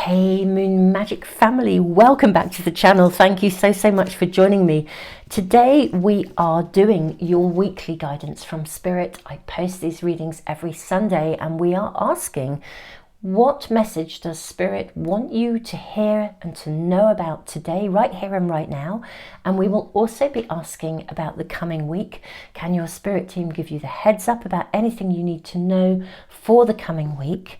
Hey Moon Magic family, welcome back to the channel. Thank you so much for joining me. Today we are doing your weekly guidance from Spirit. I post these readings every Sunday and we are asking, what message does Spirit want you to hear and to know about today, right here and right now? And we will also be asking about the coming week. Can your Spirit team give you the heads up about anything you need to know for the coming week?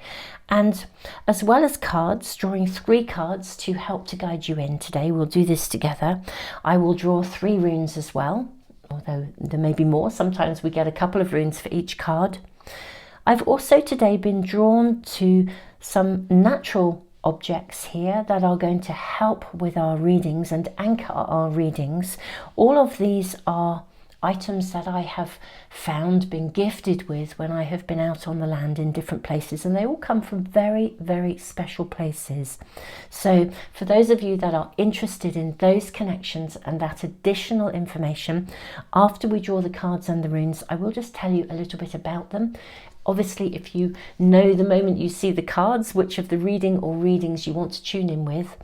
And as well as cards, drawing 3 cards to help to guide you in today. We'll do this together. I will draw 3 runes as well, although there may be more. Sometimes we get a couple of runes for each card. I've also today been drawn to some natural objects here that are going to help with our readings and anchor our readings. All of these are items that I have found, been gifted with when I have been out on the land in different places, and they all come from very special places. So for those of you that are interested in those connections and that additional information, after we draw the cards and the runes, I will just tell you a little bit about them. Obviously, if you know the moment you see the cards which of the reading or readings you want to tune in with,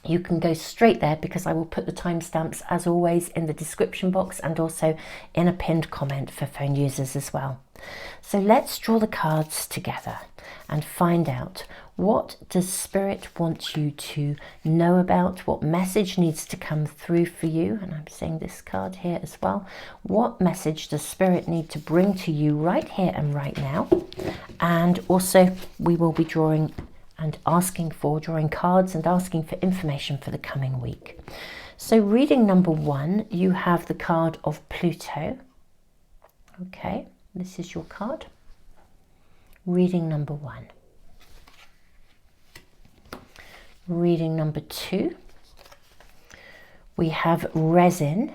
you can go straight there, because I will put the timestamps as always in the description box and also in a pinned comment for phone users as well. So let's draw the cards together and find out, what does Spirit want you to know about? What message needs to come through for you? And I'm seeing this card here as well. What message does Spirit need to bring to you right here and right now? And also we will be drawing cards and asking for information for the coming week. So reading number 1, you have the card of Pluto. Okay, this is your card. Reading number 1. Reading number 2, we have resin.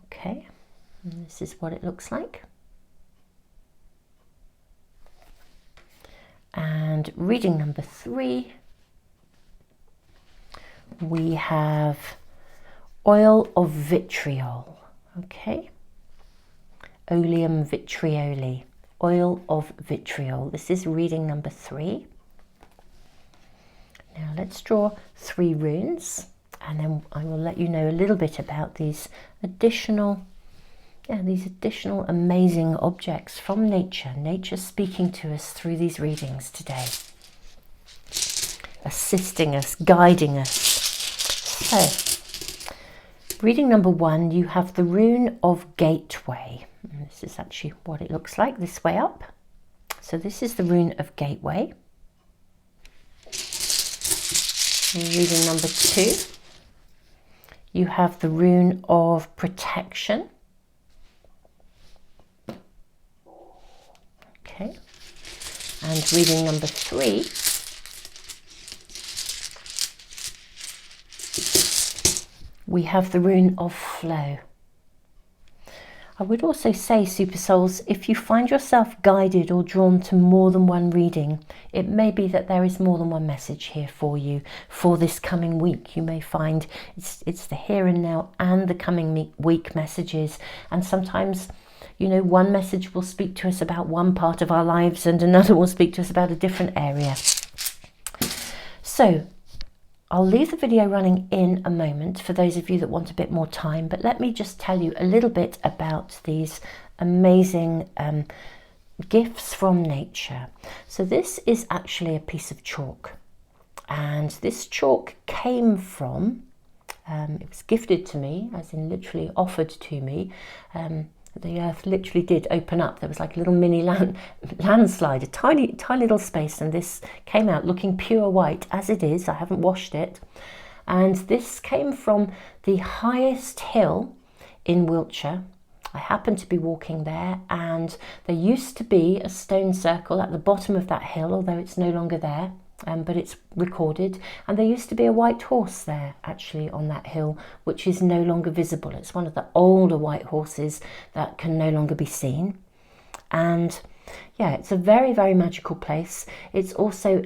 Okay, and this is what it looks like. And reading number 3, we have oil of vitriol. Okay, oleum vitrioli, oil of vitriol. This is reading number 3. Now let's draw 3 runes, and then I will let you know a little bit about these additional amazing objects from nature speaking to us through these readings today, assisting us, guiding us. So reading number 1, you have the rune of gateway. And this is actually what it looks like this way up. So this is the rune of gateway. Reading number 2, you have the rune of protection. Okay, and reading number 3, we have the rune of flow. I would also say, Super Souls, if you find yourself guided or drawn to more than one reading, it may be that there is more than one message here for you for this coming week. You may find it's the here and now and the coming week messages, and sometimes, you know, one message will speak to us about one part of our lives and another will speak to us about a different area. So I'll leave the video running in a moment for those of you that want a bit more time, but let me just tell you a little bit about these amazing gifts from nature. So this is actually a piece of chalk, and this chalk came from, it was gifted to me, as in literally offered to me. The earth literally did open up. There was like a little mini landslide, a tiny little space, and this came out looking pure white, as it is. I haven't washed it. And this came from the highest hill in Wiltshire. I happened to be walking there, and there used to be a stone circle at the bottom of that hill, although it's no longer there. But it's recorded, and there used to be a white horse there actually on that hill, which is no longer visible. It's one of the older white horses that can no longer be seen. And yeah, it's a very magical place. It's also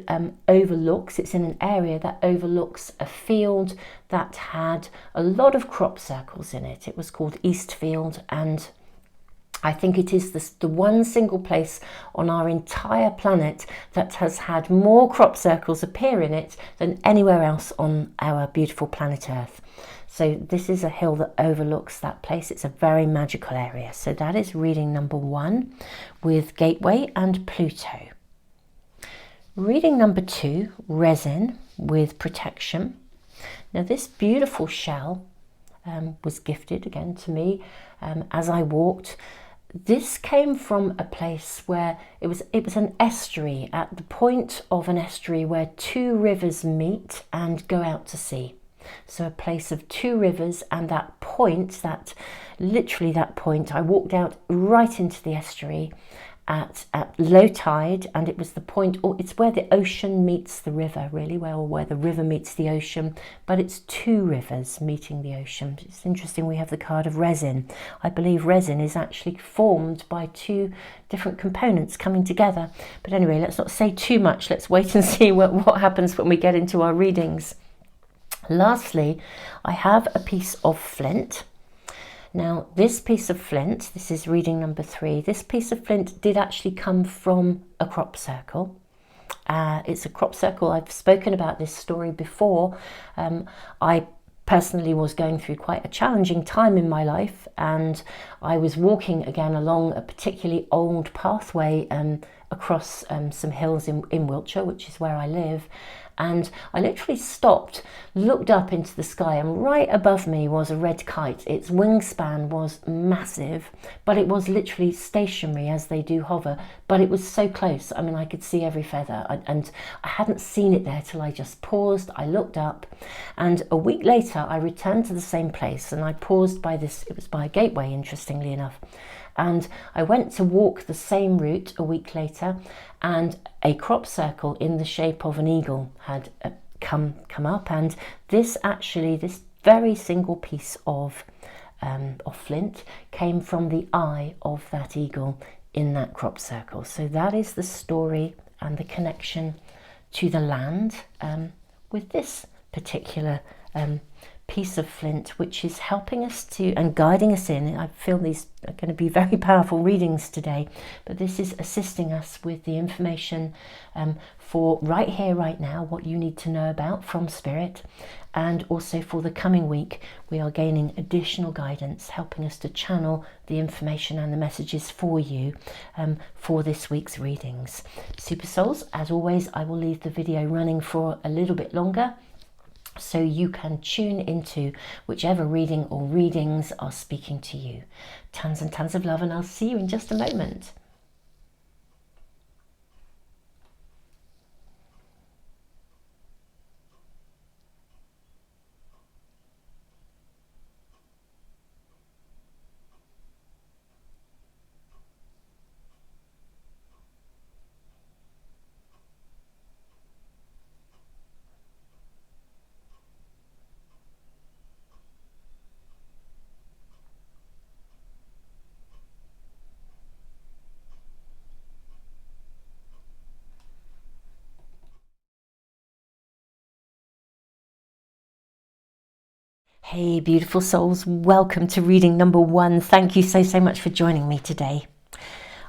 overlooks, it's in an area that overlooks a field that had a lot of crop circles in it. It was called Eastfield, and I think it is the one single place on our entire planet that has had more crop circles appear in it than anywhere else on our beautiful planet Earth. So this is a hill that overlooks that place. It's a very magical area. So that is reading number 1 with Gateway and Pluto. Reading number 2, Resin with Protection. Now this beautiful shell was gifted again to me as I walked. This came from a place where it was an estuary, at the point of an estuary where 2 rivers meet and go out to sea. So a place of 2 rivers, and that point, literally that point, I walked out right into the estuary at low tide, and it was the point, or it's where the ocean meets the river, really, where the river meets the ocean, but it's 2 rivers meeting the ocean. It's interesting, we have the card of resin. I believe resin is actually formed by 2 different components coming together. But anyway, let's not say too much. Let's wait and see what happens when we get into our readings. Lastly, I have a piece of flint. Now, this piece of flint, this is reading number 3, this piece of flint did actually come from a crop circle. It's a crop circle. I've spoken about this story before. I personally was going through quite a challenging time in my life, and I was walking again along a particularly old pathway across some hills in Wiltshire, which is where I live. And I literally stopped, looked up into the sky, and right above me was a red kite. Its wingspan was massive, but it was literally stationary as they do hover, but it was so close. I mean, I could see every feather, and I hadn't seen it there till I just paused. I looked up, and a week later I returned to the same place, and I paused by this, it was by a gateway, interestingly enough. And I went to walk the same route a week later, and a crop circle in the shape of an eagle had come up, and this very single piece of flint came from the eye of that eagle in that crop circle. So that is the story and the connection to the land with this particular piece of flint, which is helping us to and guiding us in. I feel these are going to be very powerful readings today, but this is assisting us with the information for right here, right now, what you need to know about from Spirit, and also for the coming week we are gaining additional guidance, helping us to channel the information and the messages for you for this week's readings. Super Souls, as always, I will leave the video running for a little bit longer, so you can tune into whichever reading or readings are speaking to you. Tons and tons of love, and I'll see you in just a moment. Hey beautiful souls, welcome to reading number 1. Thank you so much for joining me today.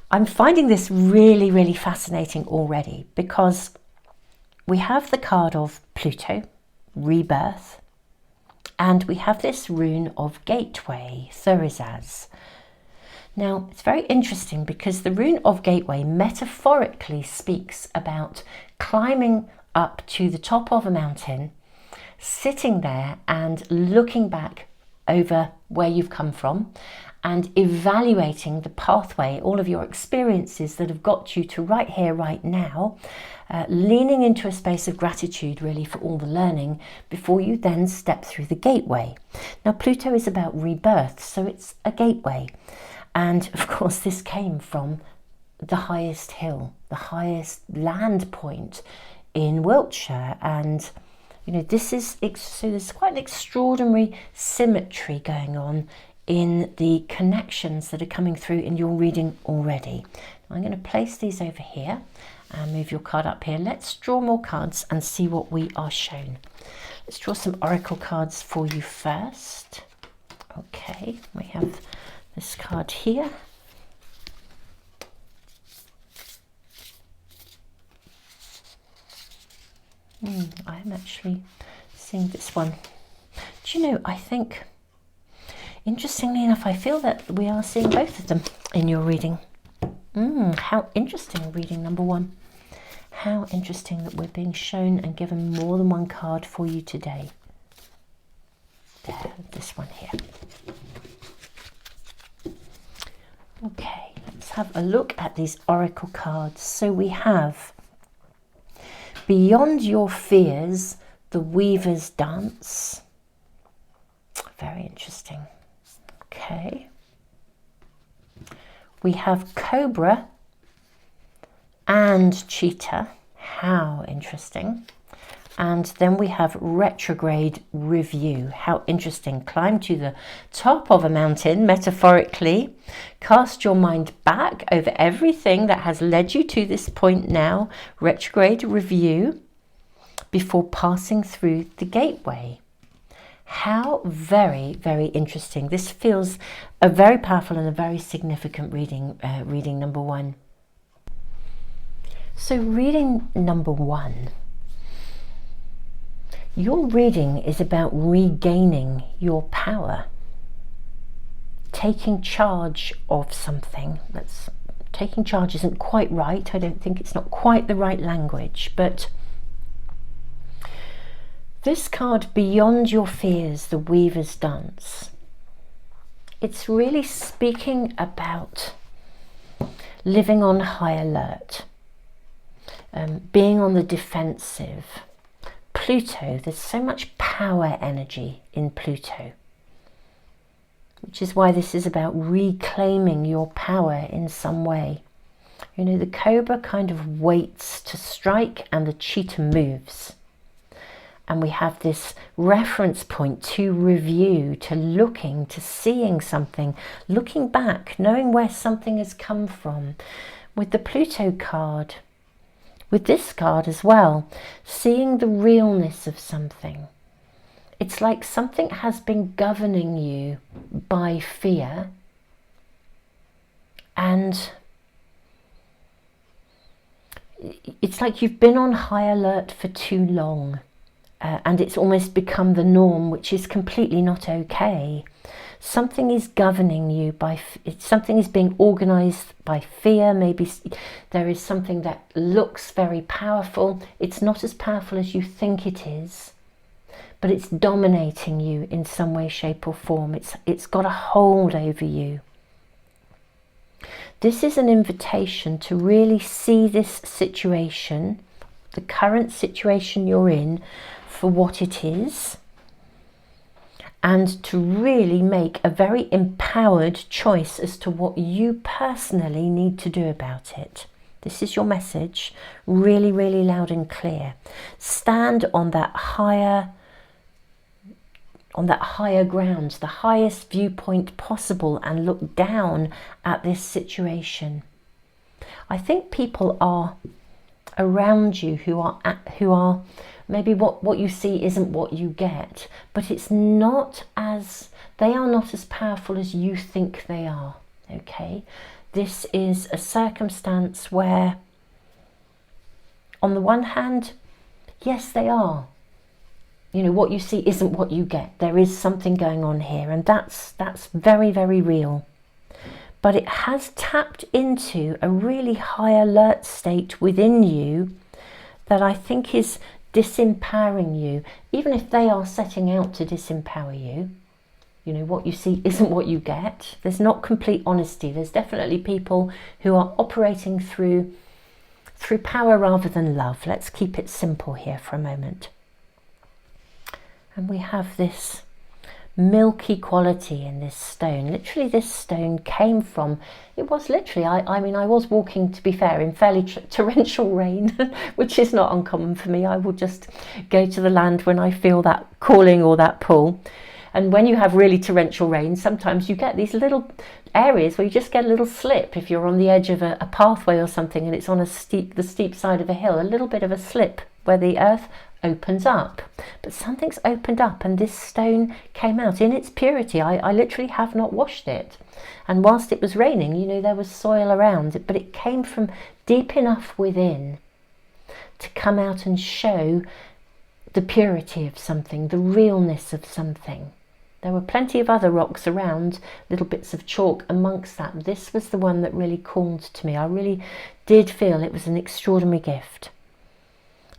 I'm finding this really fascinating already, because we have the card of Pluto, rebirth, and we have this rune of gateway, Thurizaz. Now, it's very interesting because the rune of gateway metaphorically speaks about climbing up to the top of a mountain, sitting there and looking back over where you've come from and evaluating the pathway, all of your experiences that have got you to right here, right now, leaning into a space of gratitude really for all the learning before you then step through the gateway. Now, Pluto is about rebirth, so it's a gateway. And of course, this came from the highest hill, the highest land point in Wiltshire. And you know, so there's quite an extraordinary symmetry going on in the connections that are coming through in your reading already. I'm going to place these over here and move your card up here. Let's draw more cards and see what we are shown. Let's draw some oracle cards for you first. Okay, we have this card here I'm actually seeing this one. Do you know, I think, interestingly enough, I feel that we are seeing both of them in your reading. How interesting, reading number one. How interesting that we're being shown and given more than one card for you today. There, this one here. Okay, let's have a look at these oracle cards. So we have Beyond Your Fears, the Weaver's Dance. Very interesting. Okay. We have Cobra and Cheetah. How interesting. And then we have Retrograde Review. How interesting. Climb to the top of a mountain, metaphorically. Cast your mind back over everything that has led you to this point now. Retrograde Review before passing through the gateway. How very, very interesting. This feels a very powerful and a very significant reading, reading number one. So reading number one, your reading is about regaining your power, taking charge of something. Taking charge isn't quite right. I don't think it's not quite the right language, but this card, Beyond Your Fears, the Weaver's Dance, it's really speaking about living on high alert, being on the defensive. Pluto, there's so much power energy in Pluto, which is why this is about reclaiming your power in some way. You know, the cobra kind of waits to strike and the cheetah moves. And we have this reference point to review, to looking, to seeing something, looking back, knowing where something has come from. With the Pluto card, with this card as well, seeing the realness of something. It's like something has been governing you by fear, and it's like you've been on high alert for too long. And it's almost become the norm, which is completely not okay. Something is governing you something is being organized by fear. Maybe there is something that looks very powerful. It's not as powerful as you think it is, but it's dominating you in some way, shape or form. It's got a hold over you. This is an invitation to really see this situation, the current situation you're in, for what it is, and to really make a very empowered choice as to what you personally need to do about it. This is your message, really, really loud and clear. Stand on that higher ground, the highest viewpoint possible, and look down at this situation. I think people are around you who are maybe what you see isn't what you get, but they are not as powerful as you think they are. Okay, this is a circumstance where, on the one hand, yes, they are. You know, what you see isn't what you get. There is something going on here, and that's very, very real. But it has tapped into a really high alert state within you that I think is disempowering you, even if they are setting out to disempower you. You know, what you see isn't what you get. There's not complete honesty. There's definitely people who are operating through power rather than love. Let's keep it simple here for a moment. And we have this milky quality in this stone. Literally, this stone came from, it was literally, I mean, I was walking, to be fair, in fairly torrential rain, which is not uncommon for me. I will just go to the land when I feel that calling or that pull. And when you have really torrential rain, sometimes you get these little areas where you just get a little slip. If you're on the edge of a pathway or something and it's on the steep side of a hill, a little bit of a slip where the earth opens up. But something's opened up, and this stone came out in its purity. I literally have not washed it. And whilst it was raining, you know, there was soil around it, but it came from deep enough within to come out and show the purity of something, the realness of something. There were plenty of other rocks around, little bits of chalk amongst that. This was the one that really called to me. I really did feel it was an extraordinary gift.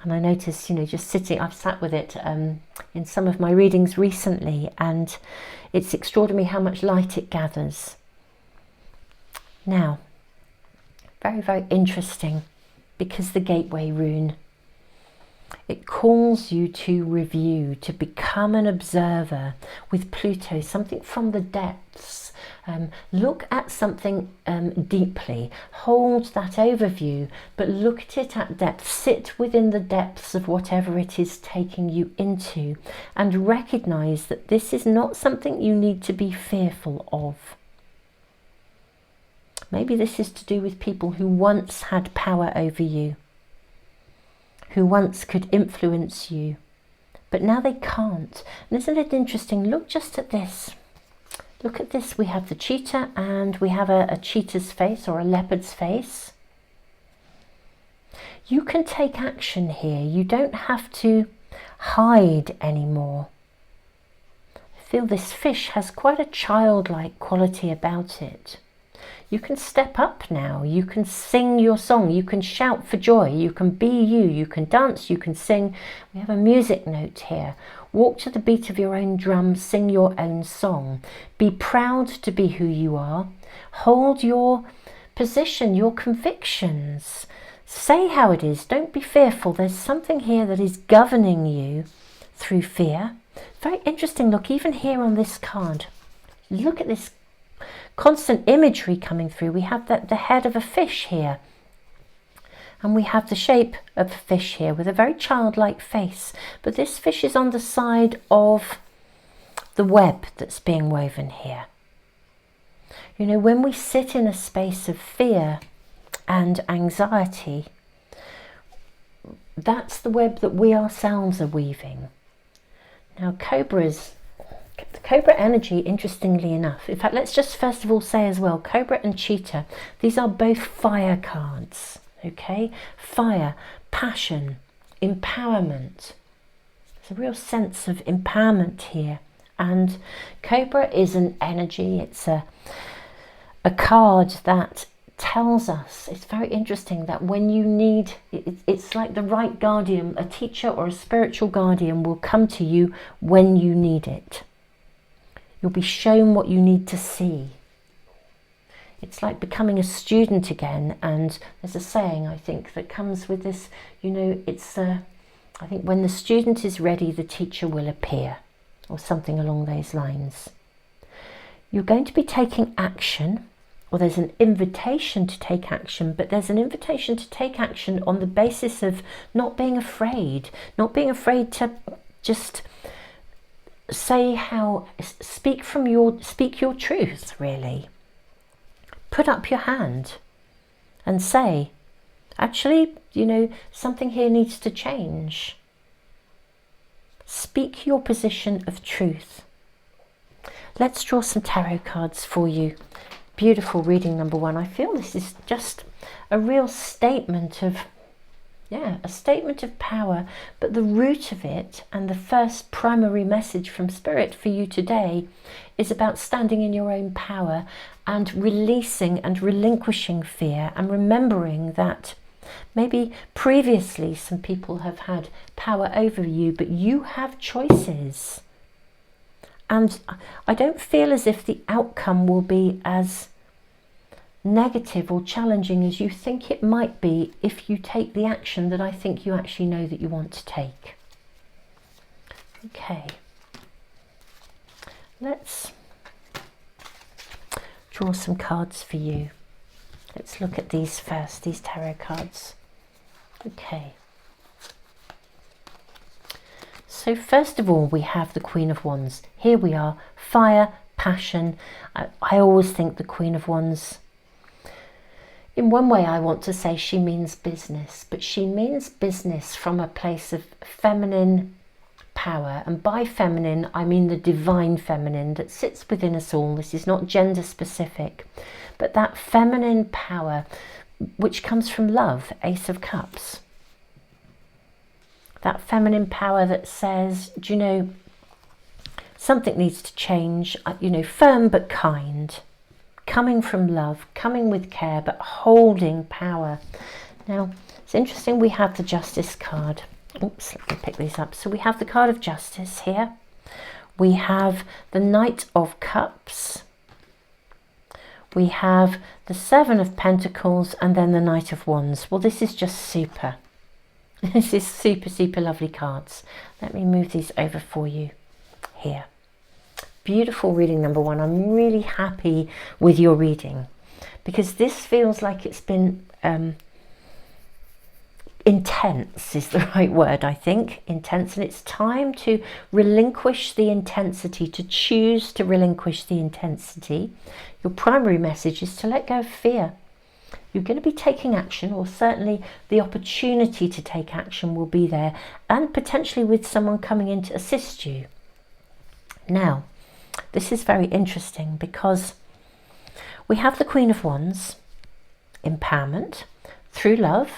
And I noticed, you know, just sitting, I've sat with it in some of my readings recently, and it's extraordinary how much light it gathers. Now, very, very interesting, because the gateway rune, it calls you to review, to become an observer with Pluto, something from the depths. Look at something deeply, hold that overview, but look at it at depth. Sit within the depths of whatever it is taking you into, and recognize that this is not something you need to be fearful of. Maybe this is to do with people who once had power over you, who once could influence you, but now they can't. And isn't it interesting? Look just at this. Look at this. We have the cheetah, and we have a cheetah's face, or a leopard's face. You can take action here. You don't have to hide anymore. I feel this fish has quite a childlike quality about it. You can step up now. You can sing your song. You can shout for joy. You can be you. You can dance. You can sing. We have a music note here. Walk to the beat of your own drum. Sing your own song. Be proud to be who you are. Hold your position, your convictions. Say how it is. Don't be fearful. There's something here that is governing you through fear. Very interesting. Look, even here on this card. Look at this constant imagery coming through. We have the head of a fish here, and we have the shape of a fish here with a very childlike face, but this fish is on the side of the web that's being woven here. You know, when we sit in a space of fear and anxiety, that's the web that we ourselves are weaving. Now, the Cobra energy, interestingly enough, in fact, let's just first of all say as well, Cobra and Cheetah, these are both fire cards, okay? Fire, passion, empowerment. There's a real sense of empowerment here. And Cobra is an energy, it's a card that tells us, it's very interesting, that when you need, it's like the right guardian, a teacher or a spiritual guardian will come to you when you need it. You'll be shown what you need to see. It's like becoming a student again, and there's a saying, I think, that comes with this, you know, it's, I think, when the student is ready, the teacher will appear, or something along those lines. You're going to be taking action, or there's an invitation to take action, but there's an invitation to take action on the basis of not being afraid to just speak your truth, really. Put up your hand and say, actually, you know, something here needs to change. Speak your position of truth. Let's draw some tarot cards for you. Beautiful reading number one. I feel this is just a real statement of, a statement of power, but the root of it and the first primary message from Spirit for you today is about standing in your own power and releasing and relinquishing fear, and remembering that maybe previously some people have had power over you, but you have choices. And I don't feel as if the outcome will be as negative or challenging as you think it might be if you take the action that I think you actually know that you want to take. Okay, let's draw some cards for you. Let's look at these first, these tarot cards. Okay. So first of all, we have the Queen of Wands. Here we are, fire, passion. I always think the Queen of Wands, in one way I want to say she means business, but she means business from a place of feminine power. And by feminine, I mean the divine feminine that sits within us all. This is not gender specific, but that feminine power which comes from love, Ace of Cups. that feminine power that says, do you know, something needs to change, you know, firm but kind, coming from love, coming with care, but holding power. Now, it's interesting, we have the Justice card. Oops, let me pick these up. So we have the card of Justice here. We have the Knight of Cups. We have the Seven of Pentacles and then the Knight of Wands. Well, this is just super. This is super, super lovely cards. Let me move these over for you here. Beautiful reading number one. I'm really happy with your reading because this feels like it's been intense is the right word, I think. Intense, and it's time to relinquish the intensity, to choose to relinquish the intensity. Your primary message is to let go of fear. You're going to be taking action, or certainly the opportunity to take action will be there, and potentially with someone coming in to assist you. Now, this is very interesting because we have the Queen of Wands, empowerment through love.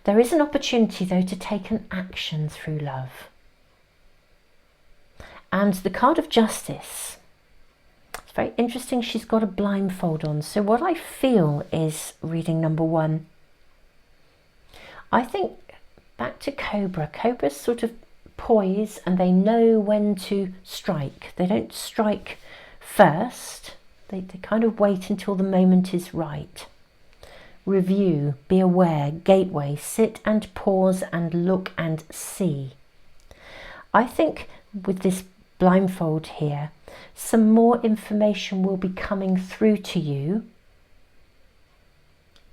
There is an opportunity, though, to take an action through love. And the card of Justice, it's very interesting. She's got a blindfold on. So what I feel is, reading number one, I think back to Cobra. Cobra's sort of poise and they know when to strike. They don't strike first. They kind of wait until the moment is right. Review, be aware, gateway, sit and pause and look and see. I think with this blindfold here, some more information will be coming through to you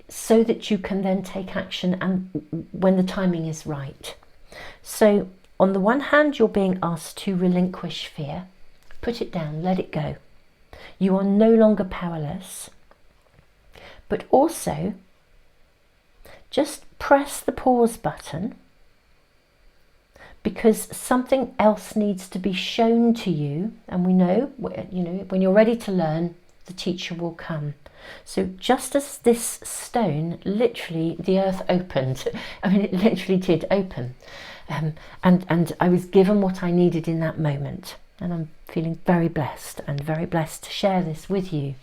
so that you can then take action and when the timing is right. So on the one hand, you're being asked to relinquish fear, put it down, let it go. You are no longer powerless. But also, just press the pause button because something else needs to be shown to you. And we know, you know, when you're ready to learn, the teacher will come. So just as this stone, literally the earth opened. I mean, it literally did open. And I was given what I needed in that moment. And I'm feeling very blessed and very blessed to share this with you.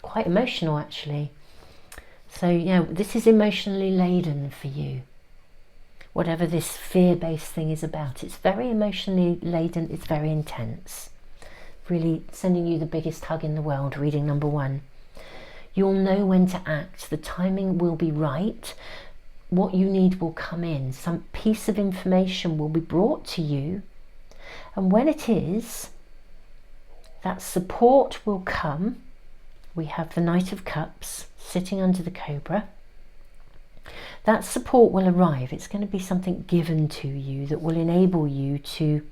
Quite emotional, actually. So, you know, this is emotionally laden for you. Whatever this fear-based thing is about, it's very emotionally laden, it's very intense. Really sending you the biggest hug in the world, reading number one. You'll know when to act, the timing will be right, what you need will come in, some piece of information will be brought to you, and when it is, that support will come. We have the Knight of Cups sitting under the Cobra. That support will arrive. It's going to be something given to you that will enable you to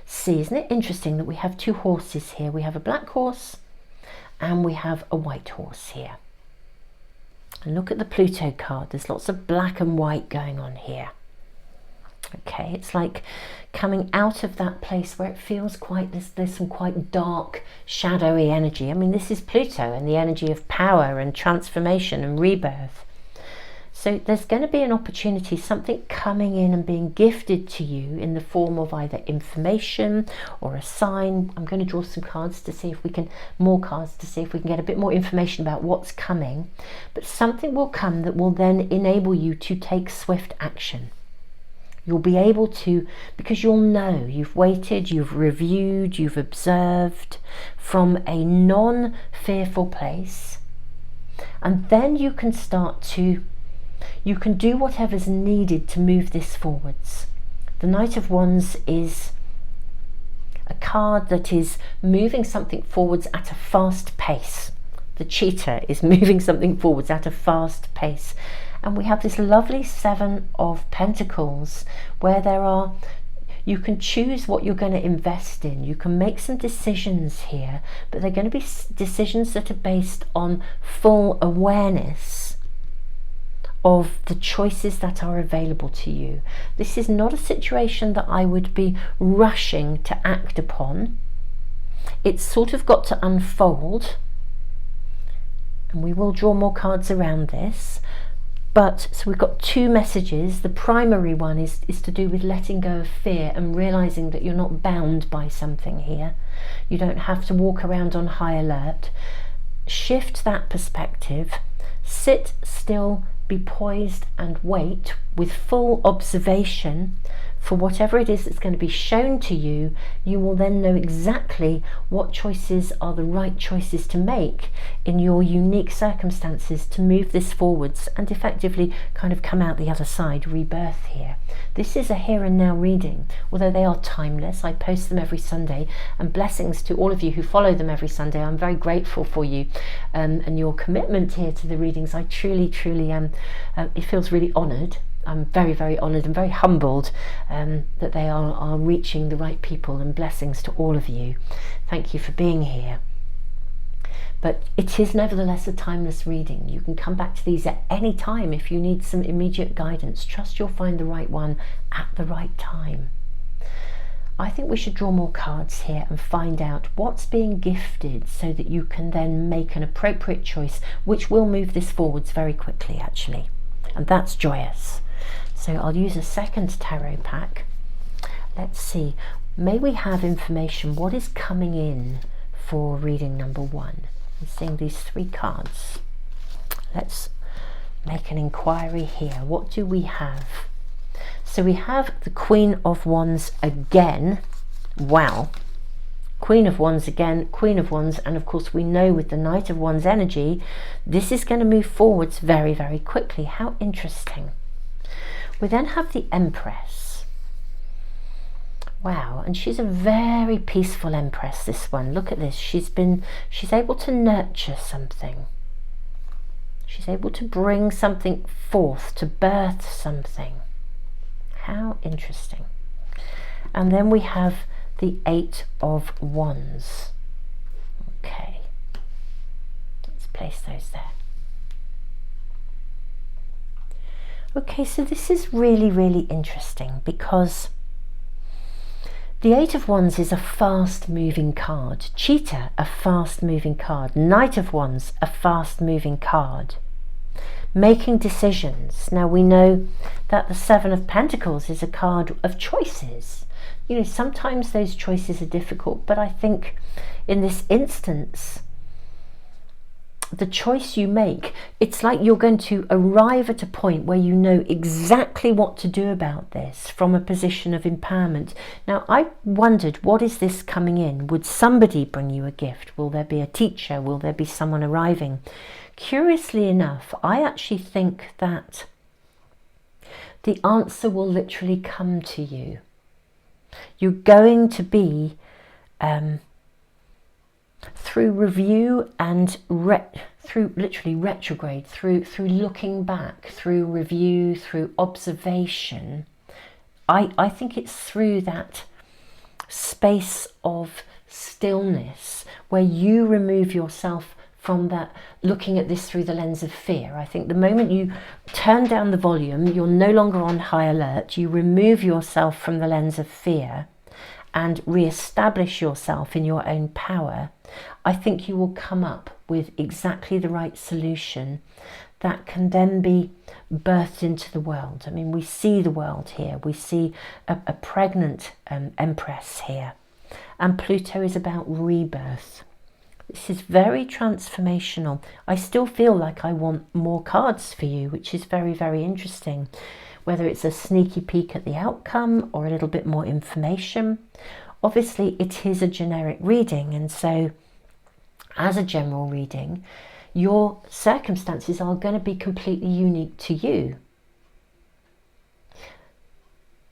see. Isn't it interesting that we have two horses here? We have a black horse and we have a white horse here. And look at the Pluto card. There's lots of black and white going on here. Okay, it's like coming out of that place where it feels quite, there's some quite dark, shadowy energy. I mean, this is Pluto and the energy of power and transformation and rebirth. So there's going to be an opportunity, something coming in and being gifted to you in the form of either information or a sign. I'm going to draw some cards to see if we can, more cards to see if we can get a bit more information about what's coming. But something will come that will then enable you to take swift action. You'll be able to, because you'll know, you've waited, you've reviewed, you've observed from a non-fearful place. And then you can start to, you can do whatever's needed to move this forwards. The Knight of Wands is a card that is moving something forwards at a fast pace. The cheetah is moving something forwards at a fast pace. And we have this lovely Seven of Pentacles where there are, you can choose what you're going to invest in. You can make some decisions here, but they're going to be decisions that are based on full awareness of the choices that are available to you. This is not a situation that I would be rushing to act upon. It's sort of got to unfold, and we will draw more cards around this. But so we've got two messages. The primary one is to do with letting go of fear and realizing that you're not bound by something here. You don't have to walk around on high alert. Shift that perspective, sit still, be poised and wait with full observation for whatever it is that's going to be shown to you. You will then know exactly what choices are the right choices to make in your unique circumstances to move this forwards and effectively kind of come out the other side, rebirth here. This is a here and now reading, although they are timeless. I post them every Sunday, and blessings to all of you who follow them every Sunday. I'm very grateful for you and your commitment here to the readings. I truly am. It feels really honoured. I'm very honoured and very humbled that they are reaching the right people, and blessings to all of you. Thank you for being here. But it is nevertheless a timeless reading. You can come back to these at any time if you need some immediate guidance. Trust you'll find the right one at the right time. I think we should draw more cards here and find out what's being gifted so that you can then make an appropriate choice, which will move this forwards very quickly actually. And that's joyous. So I'll use a second tarot pack. Let's see, may we have information, what is coming in for reading number 1? I'm seeing these 3 cards. Let's make an inquiry here. What do we have? So we have the Queen of Wands again. Wow. Queen of Wands again, Queen of Wands, and of course we know with the Knight of Wands energy, this is going to move forwards very quickly. How interesting. We then have the Empress. Wow, and she's a very peaceful Empress, this one. Look at this. She's able to nurture something. She's able to bring something forth, to birth something. How interesting. And then we have the 8 of Wands. Okay, let's place those there. Okay, so this is really interesting because the 8 of Wands is a fast-moving card. Cheetah, a fast-moving card. Knight of Wands, a fast-moving card. Making decisions. Now we know that the 7 of Pentacles is a card of choices. You know, sometimes those choices are difficult, but I think in this instance, the choice you make, it's like you're going to arrive at a point where you know exactly what to do about this from a position of empowerment. Now, I wondered, what is this coming in? Would somebody bring you a gift? Will there be a teacher? Will there be someone arriving? Curiously enough, I actually think that the answer will literally come to you. You're going to be through review and through literally retrograde, through looking back, through review, through observation. I think it's through that space of stillness where you remove yourself from that, looking at this through the lens of fear. I think the moment you turn down the volume, you're no longer on high alert, you remove yourself from the lens of fear and re-establish yourself in your own power, I think you will come up with exactly the right solution that can then be birthed into the world. I mean, we see the world here. We see a pregnant Empress here. And Pluto is about rebirth. This is very transformational. I still feel like I want more cards for you, which is very interesting. Whether it's a sneaky peek at the outcome or a little bit more information. Obviously, it is a generic reading, and so as a general reading, your circumstances are going to be completely unique to you.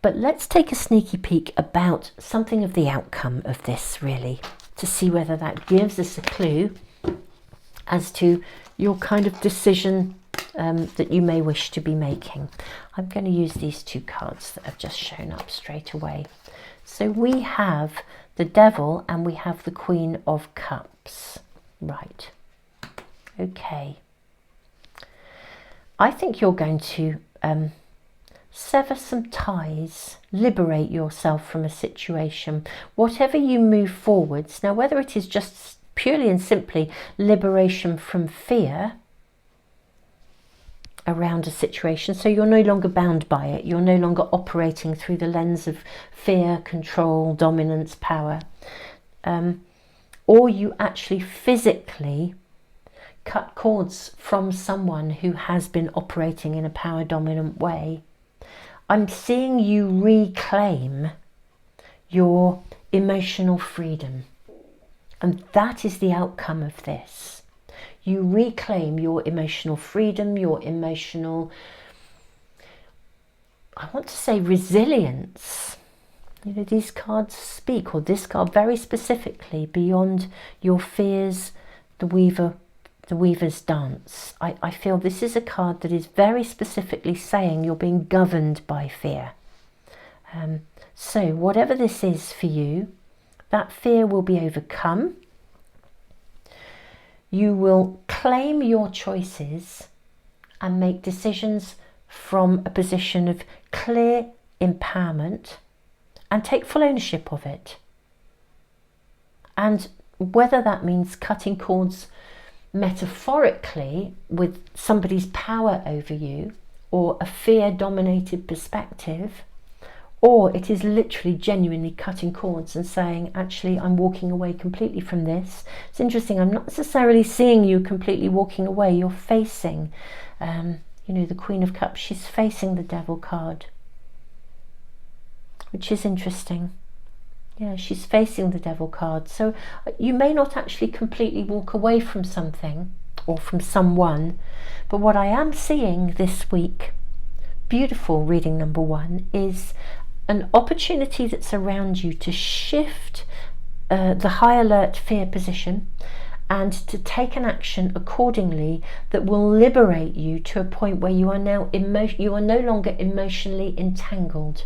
But let's take a sneaky peek about something of the outcome of this, really, to see whether that gives us a clue as to your kind of decision that you may wish to be making. I'm going to use these 2 cards that have just shown up straight away. So we have the Devil and we have the Queen of Cups. Right. Okay. I think you're going to sever some ties, liberate yourself from a situation, whatever you move forwards. Now, whether it is just purely and simply liberation from fear, around a situation, so you're no longer bound by it. You're no longer operating through the lens of fear, control, dominance, power. Or you actually physically cut cords from someone who has been operating in a power dominant way. I'm seeing you reclaim your emotional freedom, and that is the outcome of this. You reclaim your emotional freedom, your emotional, I want to say, resilience. You know, these cards speak, or this card very specifically, beyond your fears, the Weaver's dance. I feel this is a card that is very specifically saying you're being governed by fear. So whatever this is for you, that fear will be overcome. You will claim your choices and make decisions from a position of clear empowerment and take full ownership of it. And whether that means cutting cords metaphorically with somebody's power over you, or a fear-dominated perspective, or it is literally genuinely cutting cords and saying, actually, I'm walking away completely from this. It's interesting, I'm not necessarily seeing you completely walking away. You're facing, you know, the Queen of Cups, she's facing the Devil card, which is interesting. Yeah, she's facing the Devil card. So you may not actually completely walk away from something or from someone, but what I am seeing this week, beautiful reading number one, is an opportunity that's around you to shift the high alert fear position and to take an action accordingly that will liberate you to a point where you are now you are no longer emotionally entangled.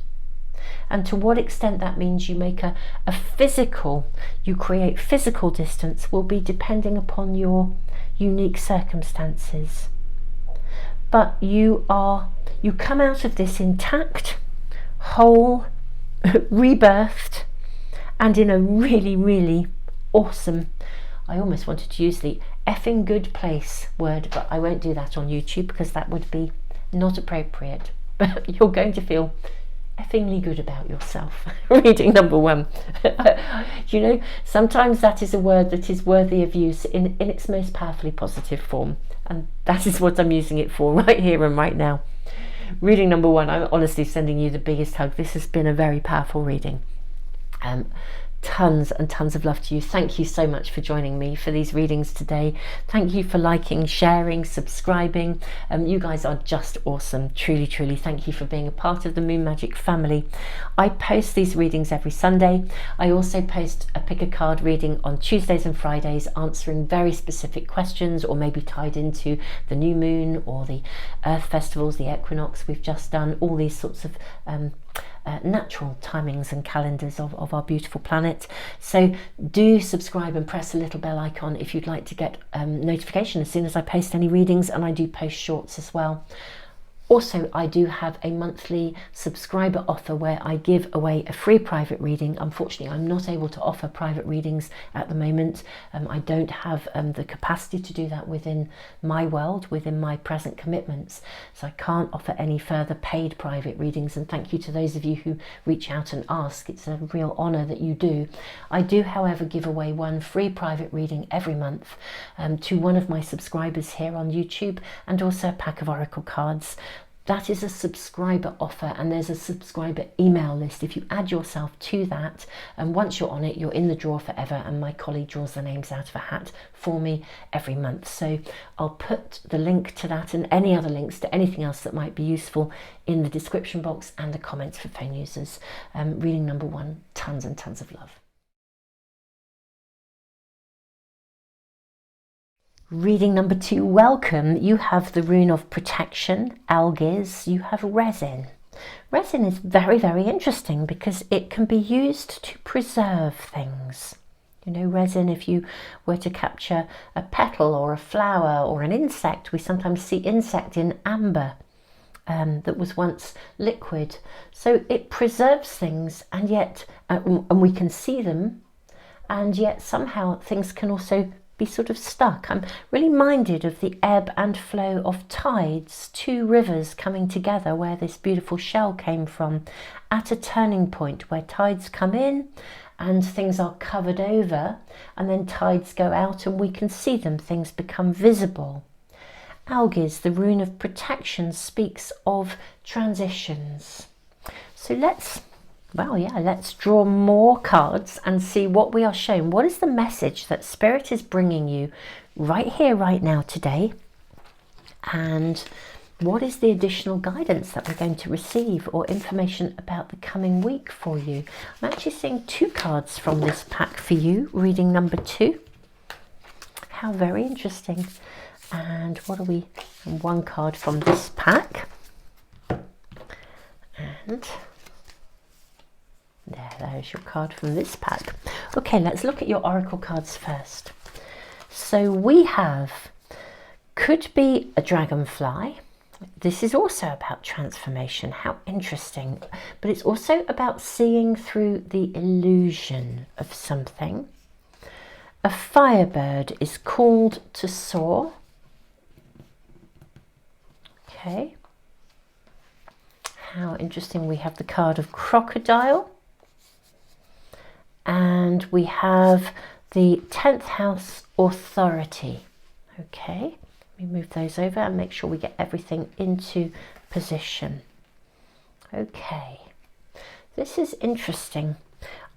And to what extent that means you make a physical, you create physical distance, will be depending upon your unique circumstances. But you come out of this intact, whole, rebirthed, and in a really, really awesome, I almost wanted to use the effing good place word, but I won't do that on YouTube because that would be not appropriate. But you're going to feel effingly good about yourself. Reading number one. You know, sometimes that is a word that is worthy of use in its most powerfully positive form, and that is what I'm using it for right here and right now. Reading number one, I'm honestly sending you the biggest hug. This has been a very powerful reading. Tons and tons of love to you. Thank you so much for joining me for these readings today. Thank you for liking, sharing, subscribing. You guys are just awesome. Truly, truly. Thank you for being a part of the Moon Magic family. I post these readings every Sunday. I also post a pick a card reading on Tuesdays and Fridays, answering very specific questions or maybe tied into the new moon or the earth festivals, the equinox we've just done, all these sorts of natural timings and calendars of our beautiful planet. So do subscribe and press the little bell icon if you'd like to get notification as soon as I post any readings, and I do post shorts as well. Also, I do have a monthly subscriber offer where I give away a free private reading. Unfortunately, I'm not able to offer private readings at the moment. I don't have the capacity to do that within my world, within my present commitments. So I can't offer any further paid private readings. And thank you to those of you who reach out and ask. It's a real honour that you do. I do, however, give away one free private reading every month to one of my subscribers here on YouTube, and also a pack of oracle cards. That is a subscriber offer, and there's a subscriber email list. If you add yourself to that, and once you're on it, you're in the draw forever, and my colleague draws the names out of a hat for me every month. So I'll put the link to that and any other links to anything else that might be useful in the description box and the comments for phone users. Reading number one, tons and tons of love. Reading number two, welcome. You have the rune of protection, algiz. You have resin. Resin is very, very interesting because it can be used to preserve things. You know, resin, if you were to capture a petal or a flower or an insect, we sometimes see insect in amber that was once liquid. So it preserves things, and yet, and we can see them, and yet somehow things can also be sort of stuck. I'm really minded of the ebb and flow of tides, two rivers coming together where this beautiful shell came from, at a turning point where tides come in and things are covered over, and then tides go out and we can see them, things become visible. Algiz, the rune of protection, speaks of transitions. So let's draw more cards and see what we are shown. What is the message that Spirit is bringing you right here, right now, today? And what is the additional guidance that we're going to receive, or information about the coming week for you? I'm actually seeing 2 cards from this pack for you, reading number 2. How very interesting. And what are we? And 1 card from this pack. And there's your card from this pack. Okay, let's look at your oracle cards first. So we have, could be a dragonfly. This is also about transformation. How interesting. But it's also about seeing through the illusion of something. A firebird is called to soar. Okay. How interesting. We have the card of crocodile. And we have the 10th house authority. Okay. Let me move those over and make sure we get everything into position. Okay, this is interesting.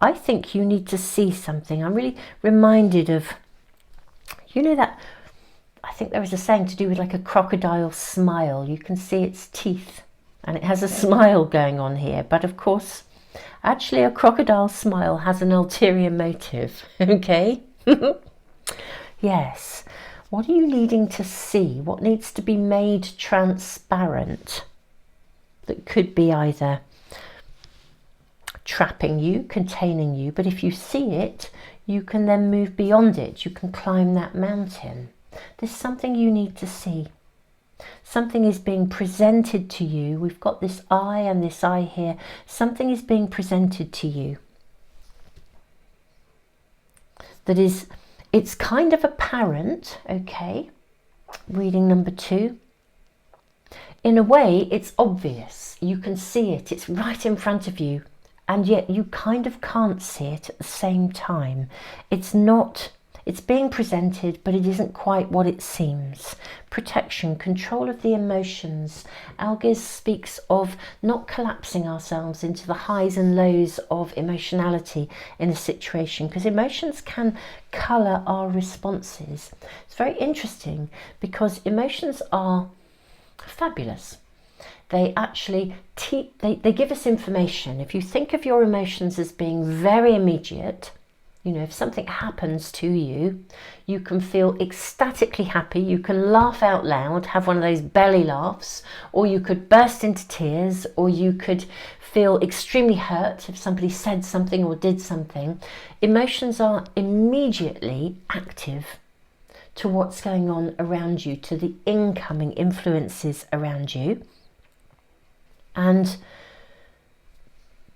I think you need to see something. I'm really reminded of, you know, that I think there is a saying to do with like a crocodile smile. You can see its teeth and it has a smile going on here. But of course, actually a crocodile smile has an ulterior motive. Okay. Yes. What are you needing to see? What needs to be made transparent? That could be either trapping you, containing you, but if you see it, you can then move beyond it. You can climb that mountain. There's something you need to see. Something is being presented to you. We've got this eye and this eye here. Something is being presented to you. That is, it's kind of apparent, okay, reading number 2. In a way, it's obvious. You can see it. It's right in front of you. And yet you kind of can't see it at the same time. It's being presented, but it isn't quite what it seems. Protection, control of the emotions. Algiz speaks of not collapsing ourselves into the highs and lows of emotionality in a situation, because emotions can colour our responses. It's very interesting because emotions are fabulous. They actually they give us information. If you think of your emotions as being very immediate, you know, if something happens to you, you can feel ecstatically happy, you can laugh out loud, have one of those belly laughs, or you could burst into tears, or you could feel extremely hurt if somebody said something or did something. Emotions are immediately active to what's going on around you, to the incoming influences around you. And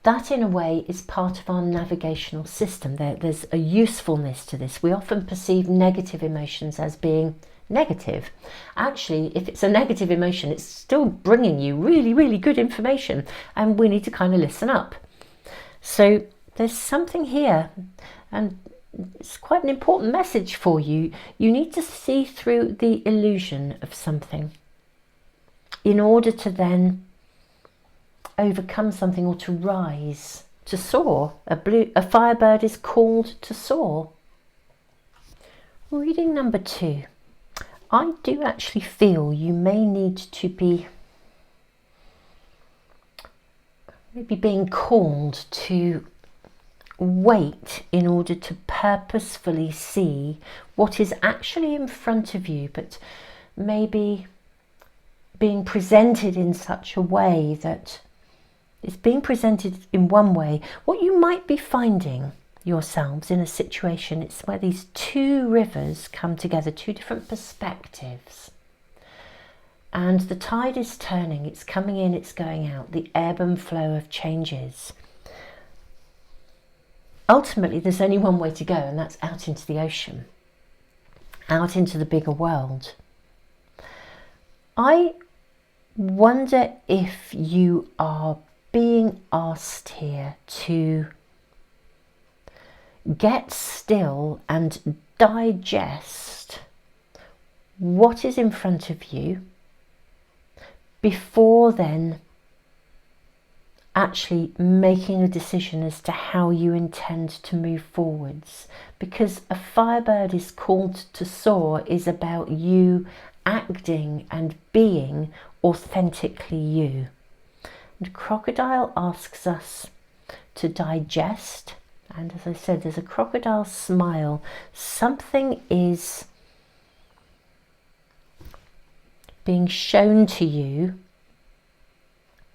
that, in a way, is part of our navigational system. There's a usefulness to this. We often perceive negative emotions as being negative. Actually, if it's a negative emotion, it's still bringing you really, really good information, and we need to kind of listen up. So there's something here, and it's quite an important message for you. You need to see through the illusion of something in order to then overcome something, or to rise, to soar. A firebird is called to soar. Reading number 2. I do actually feel you may need to be maybe being called to wait in order to purposefully see what is actually in front of you, but maybe being presented in such a way that it's being presented in one way. What you might be finding yourselves in a situation, it's where these 2 rivers come together, 2 different perspectives. And the tide is turning, it's coming in, it's going out, the ebb and flow of changes. Ultimately, there's only one way to go, and that's out into the ocean. out into the bigger world. I wonder if you are being asked here to get still and digest what is in front of you before then actually making a decision as to how you intend to move forwards. Because a firebird is called to soar is about you acting and being authentically you. And crocodile asks us to digest, and as I said, there's a crocodile smile. Something is being shown to you,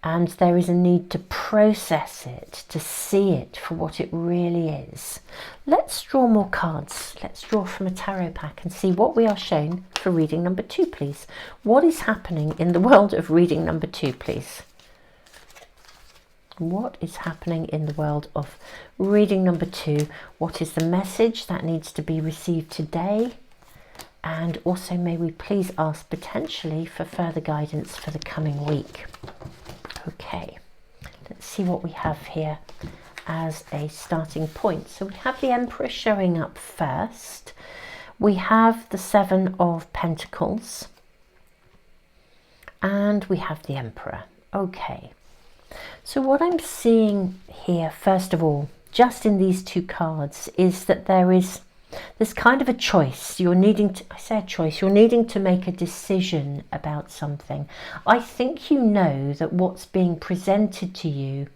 and there is a need to process it, to see it for what it really is. Let's draw more cards. Let's draw from a tarot pack and see what we are shown for reading number 2, please. What is happening in the world of reading number 2, please? What is happening in the world of reading number 2? What is the message that needs to be received today? And also, may we please ask potentially for further guidance for the coming week. Okay, let's see what we have here as a starting point. So we have the Emperor showing up first. We have the 7 of Pentacles. And we have the Emperor. Okay. So what I'm seeing here, first of all, just in these 2 cards, is that there's kind of a choice. You're needing to, I say a choice, you're needing to make a decision about something. I think you know that what's being presented to you,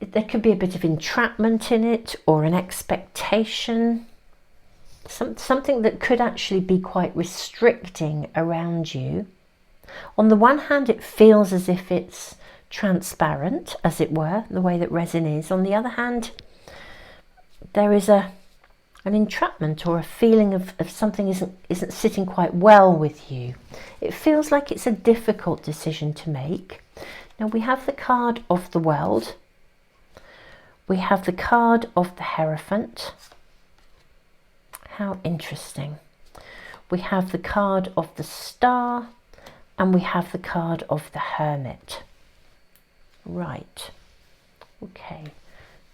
there could be a bit of entrapment in it, or an expectation, something that could actually be quite restricting around you. On the one hand, it feels as if it's transparent, as it were, the way that resin is. On the other hand, there is an entrapment, or a feeling of something isn't sitting quite well with you. It feels like it's a difficult decision to make. Now we have the card of the World. We have the card of the Hierophant. How interesting. We have the card of the Star, and we have the card of the Hermit. Right. Okay.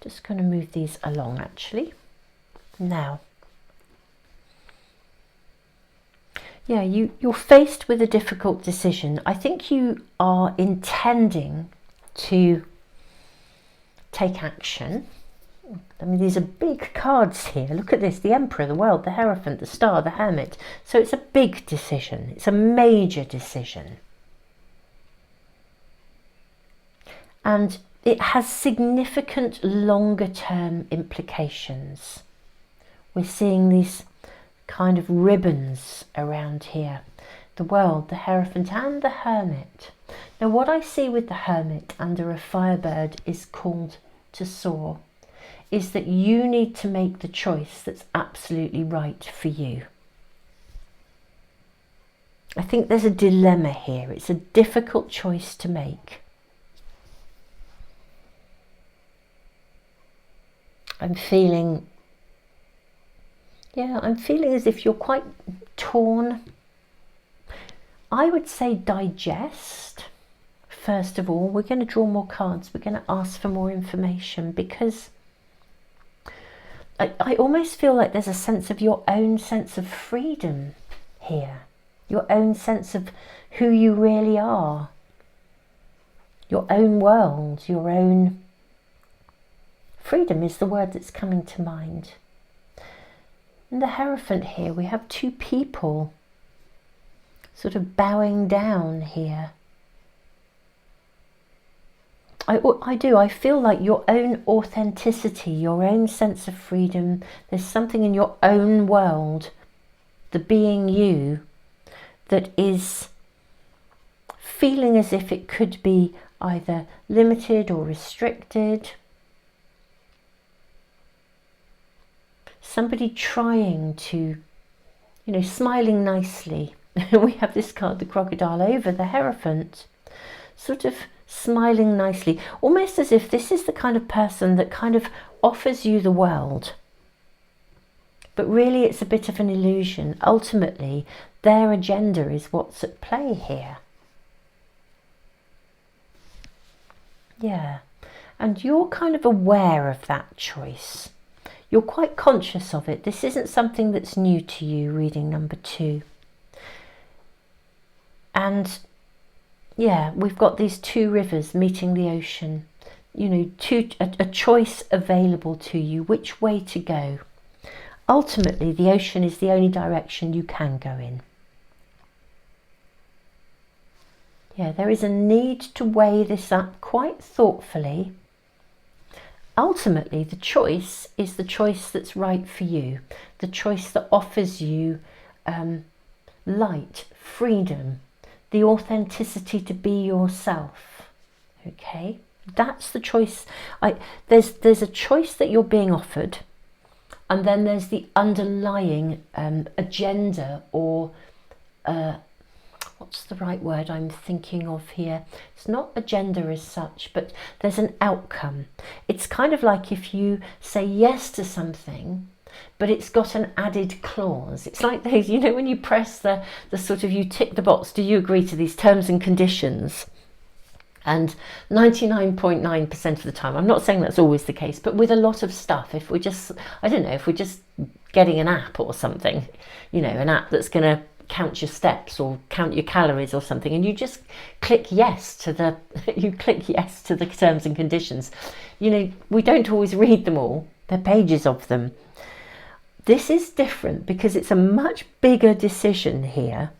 Just going to move these along actually. Now, yeah, you're faced with a difficult decision. I think you are intending to take action. I mean, these are big cards here. Look at this, the Emperor, the World, the Hierophant, the Star, the Hermit. So it's a big decision. It's a major decision. And it has significant longer term implications. We're seeing these kind of ribbons around here. The World, the Hierophant and the Hermit. Now what I see with the Hermit under a firebird is called to soar, is that you need to make the choice that's absolutely right for you. I think there's a dilemma here. It's a difficult choice to make. I'm feeling as if you're quite torn. I would say digest. First of all, we're going to draw more cards. We're going to ask for more information, because I almost feel like there's a sense of your own sense of freedom here. Your own sense of who you really are. Your own world, your own freedom is the word that's coming to mind. In the Hierophant here, we have 2 people sort of bowing down here. I feel like your own authenticity, your own sense of freedom, there's something in your own world, the being you, that is feeling as if it could be either limited or restricted. Somebody trying to, smiling nicely. We have this card, the Crocodile, over the Hierophant, sort of smiling nicely, almost as if this is the kind of person that kind of offers you the world. but really it's a bit of an illusion. Ultimately, their agenda is what's at play here. Yeah, and you're kind of aware of that choice. You're quite conscious of it. This isn't something that's new to you, reading number 2. And yeah, we've got these 2 rivers meeting the ocean. You know, a choice available to you, which way to go. Ultimately, the ocean is the only direction you can go in. Yeah, there is a need to weigh this up quite thoughtfully. Ultimately, the choice is the choice that's right for you, the choice that offers you light, freedom, the authenticity to be yourself. Okay, that's the choice. There's a choice that you're being offered, and then there's the underlying agenda, or what's the right word I'm thinking of here? It's not agenda as such, but there's an outcome. It's kind of like if you say yes to something, but it's got an added clause. It's like those, you know, when you press the sort of, you tick the box, do you agree to these terms and conditions? And 99.9% of the time, I'm not saying that's always the case, but with a lot of stuff, if we're just, I don't know, if we're just getting an app or something, you know, an app that's going to count your steps or count your calories or something, and you just click yes to the yes to the terms and conditions. You know, we don't always read them all. There are pages of them. This is different because it's a much bigger decision here.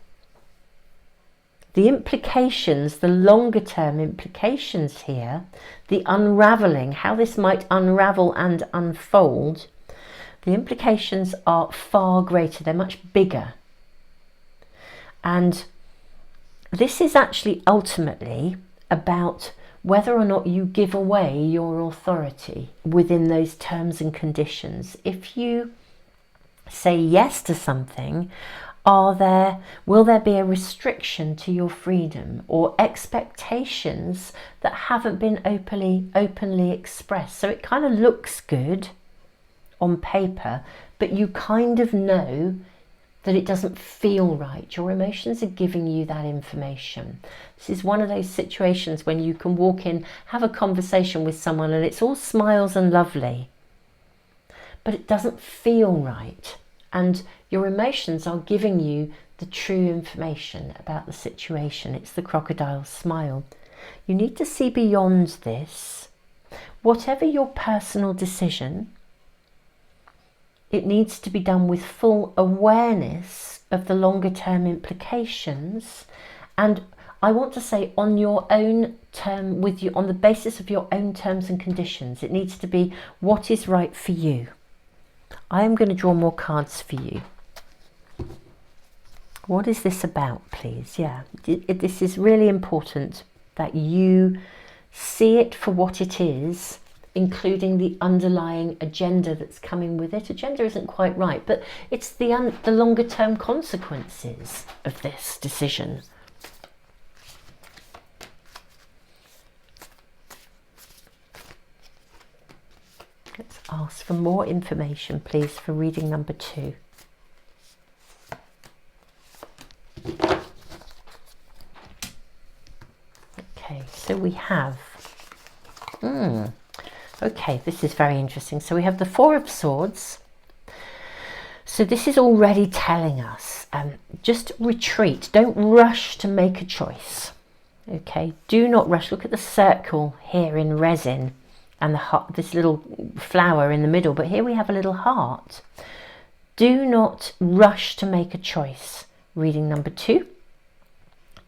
The implications, the longer term implications here, the unraveling, how this might unravel and unfold, the implications are far greater. They're much bigger. And this is actually ultimately about whether or not you give away your authority within those terms and conditions. If you say yes to something, will there be a restriction to your freedom, or expectations that haven't been openly expressed? So it kind of looks good on paper, but you kind of know that it doesn't feel right. Your emotions are giving you that information. This is one of those situations when you can walk in, have a conversation with someone, and it's all smiles and lovely, but it doesn't feel right. And your emotions are giving you the true information about the situation. It's the crocodile smile. You need to see beyond this. Whatever your personal decision, it needs to be done with full awareness of the longer term implications, and I want to say on your own term, with you, on the basis of your own terms and conditions. It needs to be what is right for you. I am going to draw more cards for you. What is this about, please? Yeah, this is really important that you see it for what it is, including the underlying agenda that's coming with it. Agenda isn't quite right, but it's the longer term consequences of this decision. Let's ask for more information, please, for reading number 2. Okay, so we have... Okay, this is very interesting. So we have the 4 of Swords. So this is already telling us, just retreat. Don't rush to make a choice. Okay, do not rush. Look at the circle here in resin and the heart, this little flower in the middle. But here we have a little heart. Do not rush to make a choice. Reading number 2.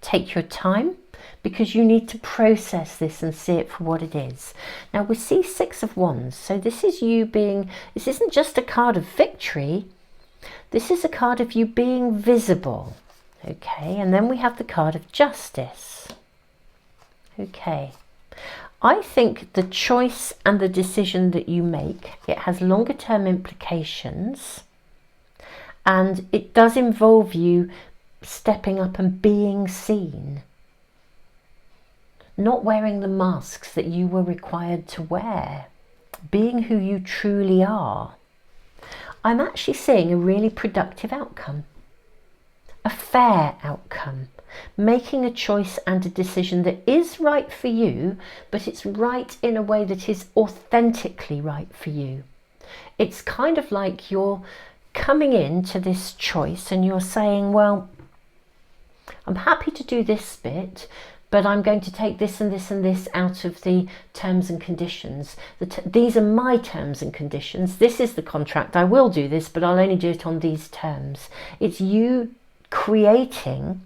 Take your time, because you need to process this and see it for what it is. Now we see 6 of Wands. So this is you being, this isn't just a card of victory. This is a card of you being visible. Okay, and then we have the card of Justice. Okay, I think the choice and the decision that you make, it has longer term implications, and it does involve you stepping up and being seen. Not wearing the masks that you were required to wear. Being who you truly are. I'm actually seeing a really productive outcome, a fair outcome, making a choice and a decision that is right for you, but it's right in a way that is authentically right for you. It's kind of like you're coming into this choice and you're saying, well, I'm happy to do this bit, but I'm going to take this and this and this out of the terms and conditions. These are my terms and conditions. This is the contract. I will do this, but I'll only do it on these terms. It's you creating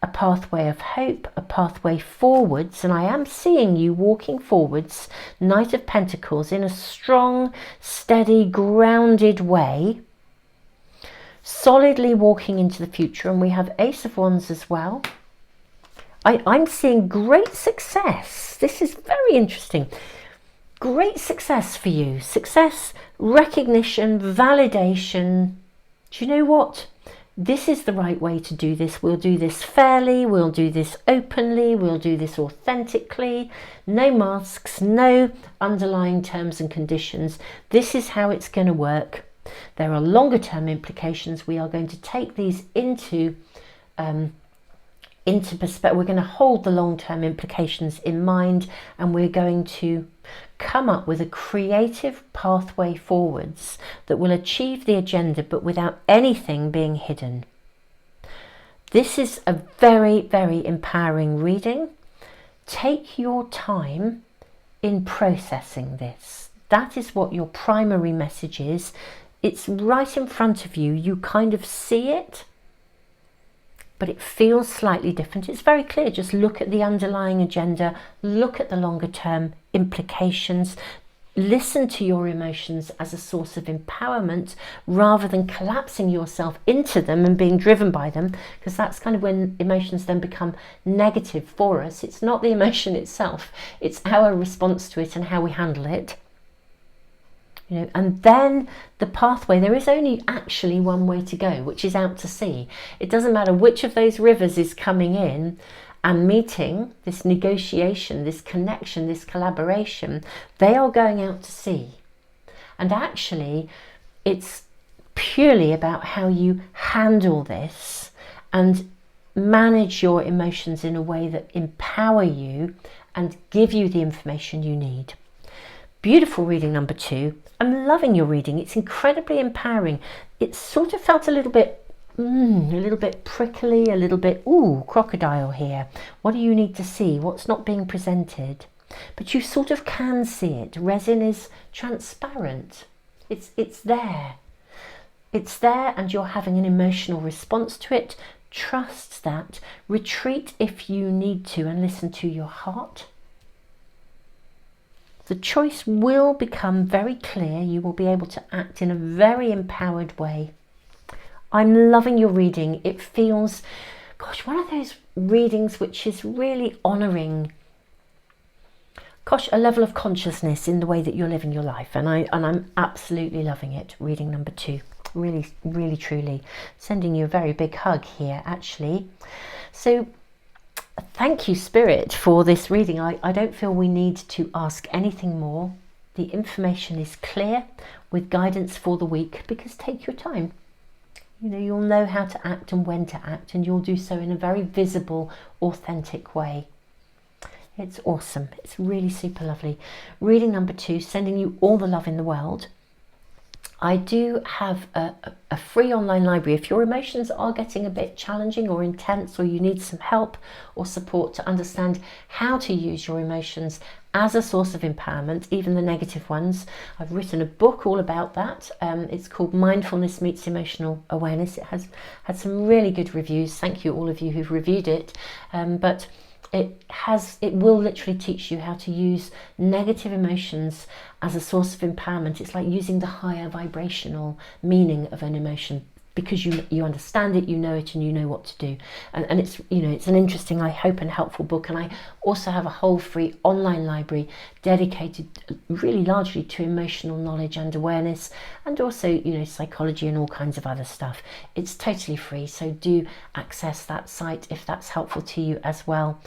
a pathway of hope, a pathway forwards, and I am seeing you walking forwards, Knight of Pentacles, in a strong, steady, grounded way, solidly walking into the future. And we have Ace of Wands as well. I'm seeing great success. This is very interesting. Great success for you. Success, recognition, validation. Do you know what? This is the right way to do this. We'll do this fairly. We'll do this openly. We'll do this authentically. No masks, no underlying terms and conditions. This is how it's going to work. There are longer term implications. We are going to take these into perspective. We're going to hold the long-term implications in mind, and we're going to come up with a creative pathway forwards that will achieve the agenda, but without anything being hidden. This is a very, very empowering reading. Take your time in processing this. That is what your primary message is. It's right in front of you. You kind of see it, but it feels slightly different. It's very clear. Just look at the underlying agenda, look at the longer term implications, listen to your emotions as a source of empowerment rather than collapsing yourself into them and being driven by them, because that's kind of when emotions then become negative for us. It's not the emotion itself, it's our response to it and how we handle it. You know, and then the pathway, there is only actually one way to go, which is out to sea. It doesn't matter which of those rivers is coming in and meeting, this negotiation, this connection, this collaboration, they are going out to sea. And actually, it's purely about how you handle this and manage your emotions in a way that empower you and give you the information you need. Beautiful reading number 2. I'm loving your reading. It's incredibly empowering. It sort of felt a little bit prickly, a little bit, crocodile here. What do you need to see? What's not being presented? But you sort of can see it. Resin is transparent. It's there. It's there, and you're having an emotional response to it. Trust that. Retreat if you need to and listen to your heart. The choice will become very clear. You will be able to act in a very empowered way. I'm loving your reading. It feels, gosh, one of those readings which is really honouring, a level of consciousness in the way that you're living your life. And I'm absolutely loving it. Reading number 2. Really, really, truly. Sending you a very big hug here, actually. So, thank you, Spirit, for this reading. I don't feel we need to ask anything more. The information is clear with guidance for the week, because take your time. You know, you'll know how to act and when to act, and you'll do so in a very visible, authentic way. It's awesome. It's really super lovely. Reading number 2, sending you all the love in the world. I do have a free online library. If your emotions are getting a bit challenging or intense, or you need some help or support to understand how to use your emotions as a source of empowerment, even the negative ones, I've written a book all about that. It's called Mindfulness Meets Emotional Awareness. It has had some really good reviews. Thank you all of you who've reviewed it. But it will literally teach you how to use negative emotions as a source of empowerment. It's like using the higher vibrational meaning of an emotion, because you understand it, you know it, and you know what to do. And it's, you know, it's an interesting, I hope, and helpful book. And I also have a whole free online library dedicated really largely to emotional knowledge and awareness, and also, you know, psychology and all kinds of other stuff. It's totally free, so do access that site if that's helpful to you as well.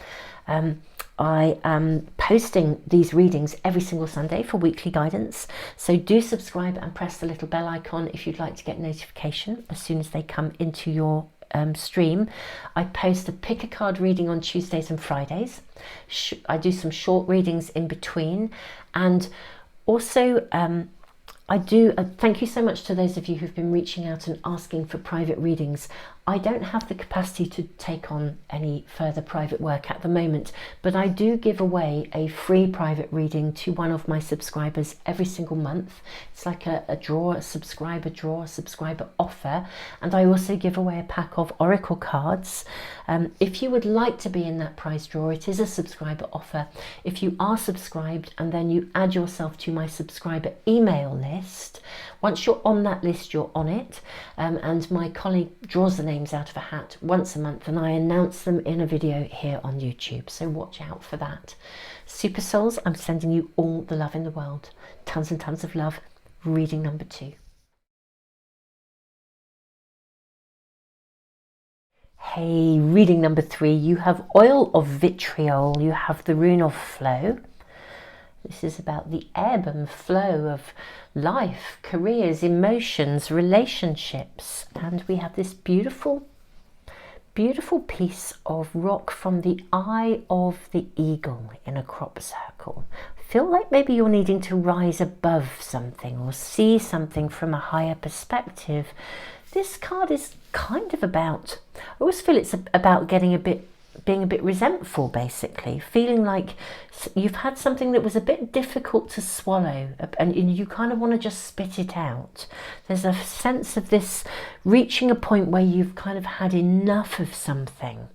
I am posting these readings every single Sunday for weekly guidance. So do subscribe and press the little bell icon if you'd like to get notification as soon as they come into your stream. I post a pick a card reading on Tuesdays and Fridays. I do some short readings in between, and also I do thank you so much to those of you who've been reaching out and asking for private readings. I don't have the capacity to take on any further private work at the moment, but I do give away a free private reading to one of my subscribers every single month. It's like a draw, a subscriber offer, and I also give away a pack of oracle cards. If you would like to be in that prize draw, it is a subscriber offer. If you are subscribed and then you add yourself to my subscriber email list, once you're on that list, you're on it, and my colleague draws the names out of a hat once a month, and I announce them in a video here on YouTube, so watch out for that. Super souls, I'm sending you all the love in the world. Tons and tons of love. Reading number 2. Hey, reading number 3. You have oil of vitriol. You have the rune of flow. This is about the ebb and flow of life, careers, emotions, relationships. And we have this beautiful, beautiful piece of rock from the eye of the eagle in a crop circle. I feel like maybe you're needing to rise above something or see something from a higher perspective. This card is kind of about, I always feel it's about being a bit resentful, basically, feeling like you've had something that was a bit difficult to swallow and you kind of want to just spit it out. There's a sense of this reaching a point where you've kind of had enough of something.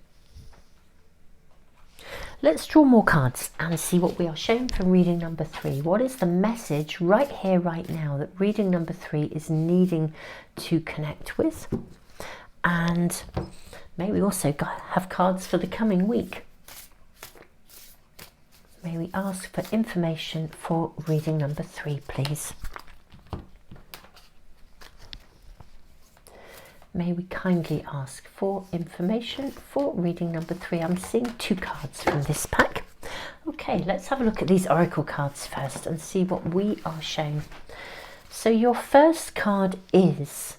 Let's draw more cards and see what we are shown from reading number 3. What is the message right here, right now, that reading number 3 is needing to connect with? And may we also have cards for the coming week. May we ask for information for reading number 3, please. May we kindly ask for information for reading number 3. I'm seeing 2 cards from this pack. Okay, let's have a look at these oracle cards first and see what we are shown. So your first card is,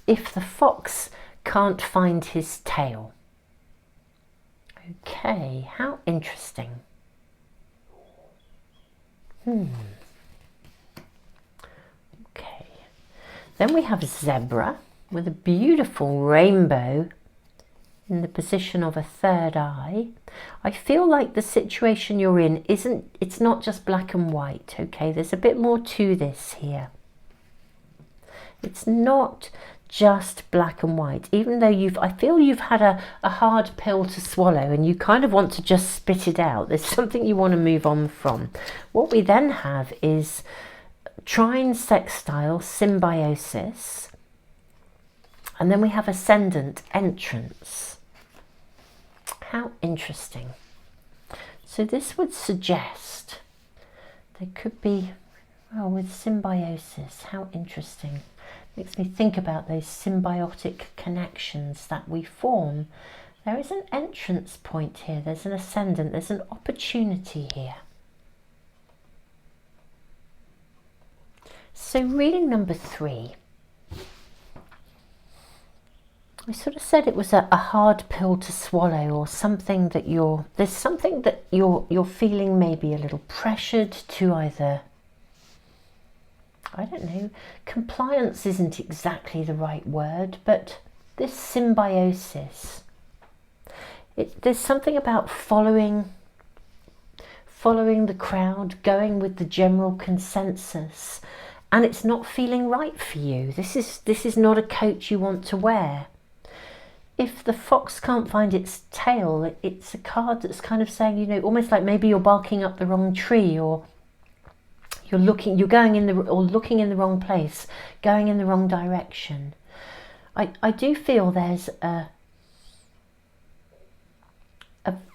if the fox can't find his tail. Okay, how interesting. Okay. Then we have a zebra with a beautiful rainbow in the position of a third eye. I feel like the situation you're in it's not just black and white, okay? There's a bit more to this here. It's not just black and white, even though I feel you've had a hard pill to swallow and you kind of want to just spit it out. There's something you want to move on from. What we then have is trine, sextile, symbiosis, and then we have ascendant, entrance. How interesting. So this would suggest there could be, well, with symbiosis, how interesting. Makes me think about those symbiotic connections that we form. There is an entrance point here, there's an ascendant, there's an opportunity here. So reading number 3, I sort of said it was a hard pill to swallow, or something that there's something that you're feeling maybe a little pressured to either, I don't know, compliance isn't exactly the right word, but this symbiosis, there's something about following the crowd, going with the general consensus, and it's not feeling right for you. This is not a coat you want to wear. If the fox can't find its tail, it's a card that's kind of saying, you know, almost like maybe you're barking up the wrong tree, or you're going in looking in the wrong place, going in the wrong direction. I do feel there's a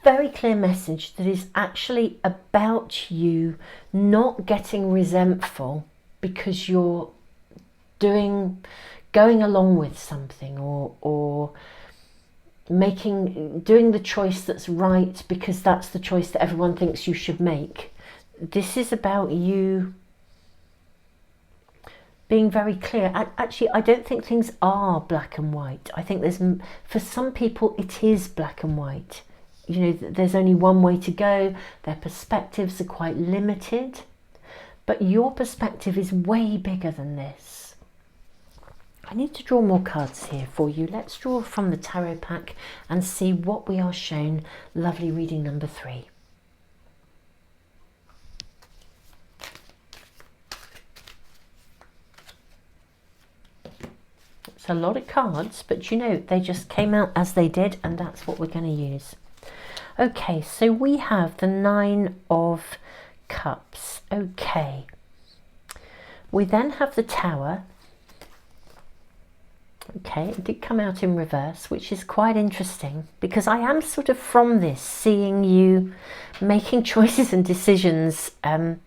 very clear message that is actually about you not getting resentful because you're going along with something, or doing the choice that's right because that's the choice that everyone thinks you should make. This is about you being very clear. Actually, I don't think things are black and white. I think for some people it is black and white. You know, there's only one way to go. Their perspectives are quite limited, but your perspective is way bigger than this. I need to draw more cards here for you. Let's draw from the tarot pack and see what we are shown. Lovely reading number 3. It's a lot of cards, but you know, they just came out as they did, and that's what we're going to use. Okay, so we have the 9 of Cups. Okay. We then have the Tower. Okay, it did come out in reverse, which is quite interesting because I am sort of from this seeing you making choices and decisions that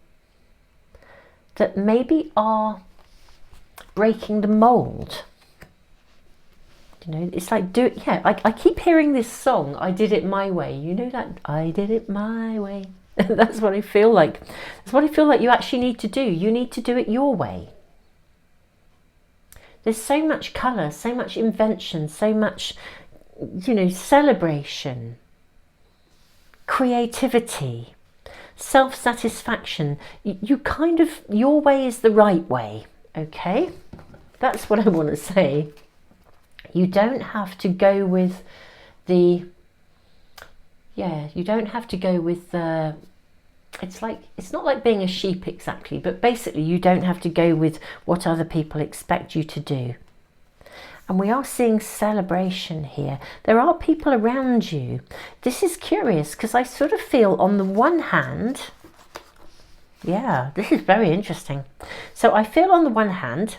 maybe are breaking the mold. You know, it's like I keep hearing this song, I Did It My Way. You know that? I did it my way. That's what I feel like. That's what I feel like you actually need to do. You need to do it your way. There's so much colour, so much invention, so much, you know, celebration, creativity, self-satisfaction. You kind of, your way is the right way, okay? That's what I want to say. You don't have to go with the, you don't have to go with the, it's not like being a sheep exactly, but basically you don't have to go with what other people expect you to do. And we are seeing celebration here. There are people around you. This is curious because I sort of feel on the one hand, this is very interesting. So I feel on the one hand,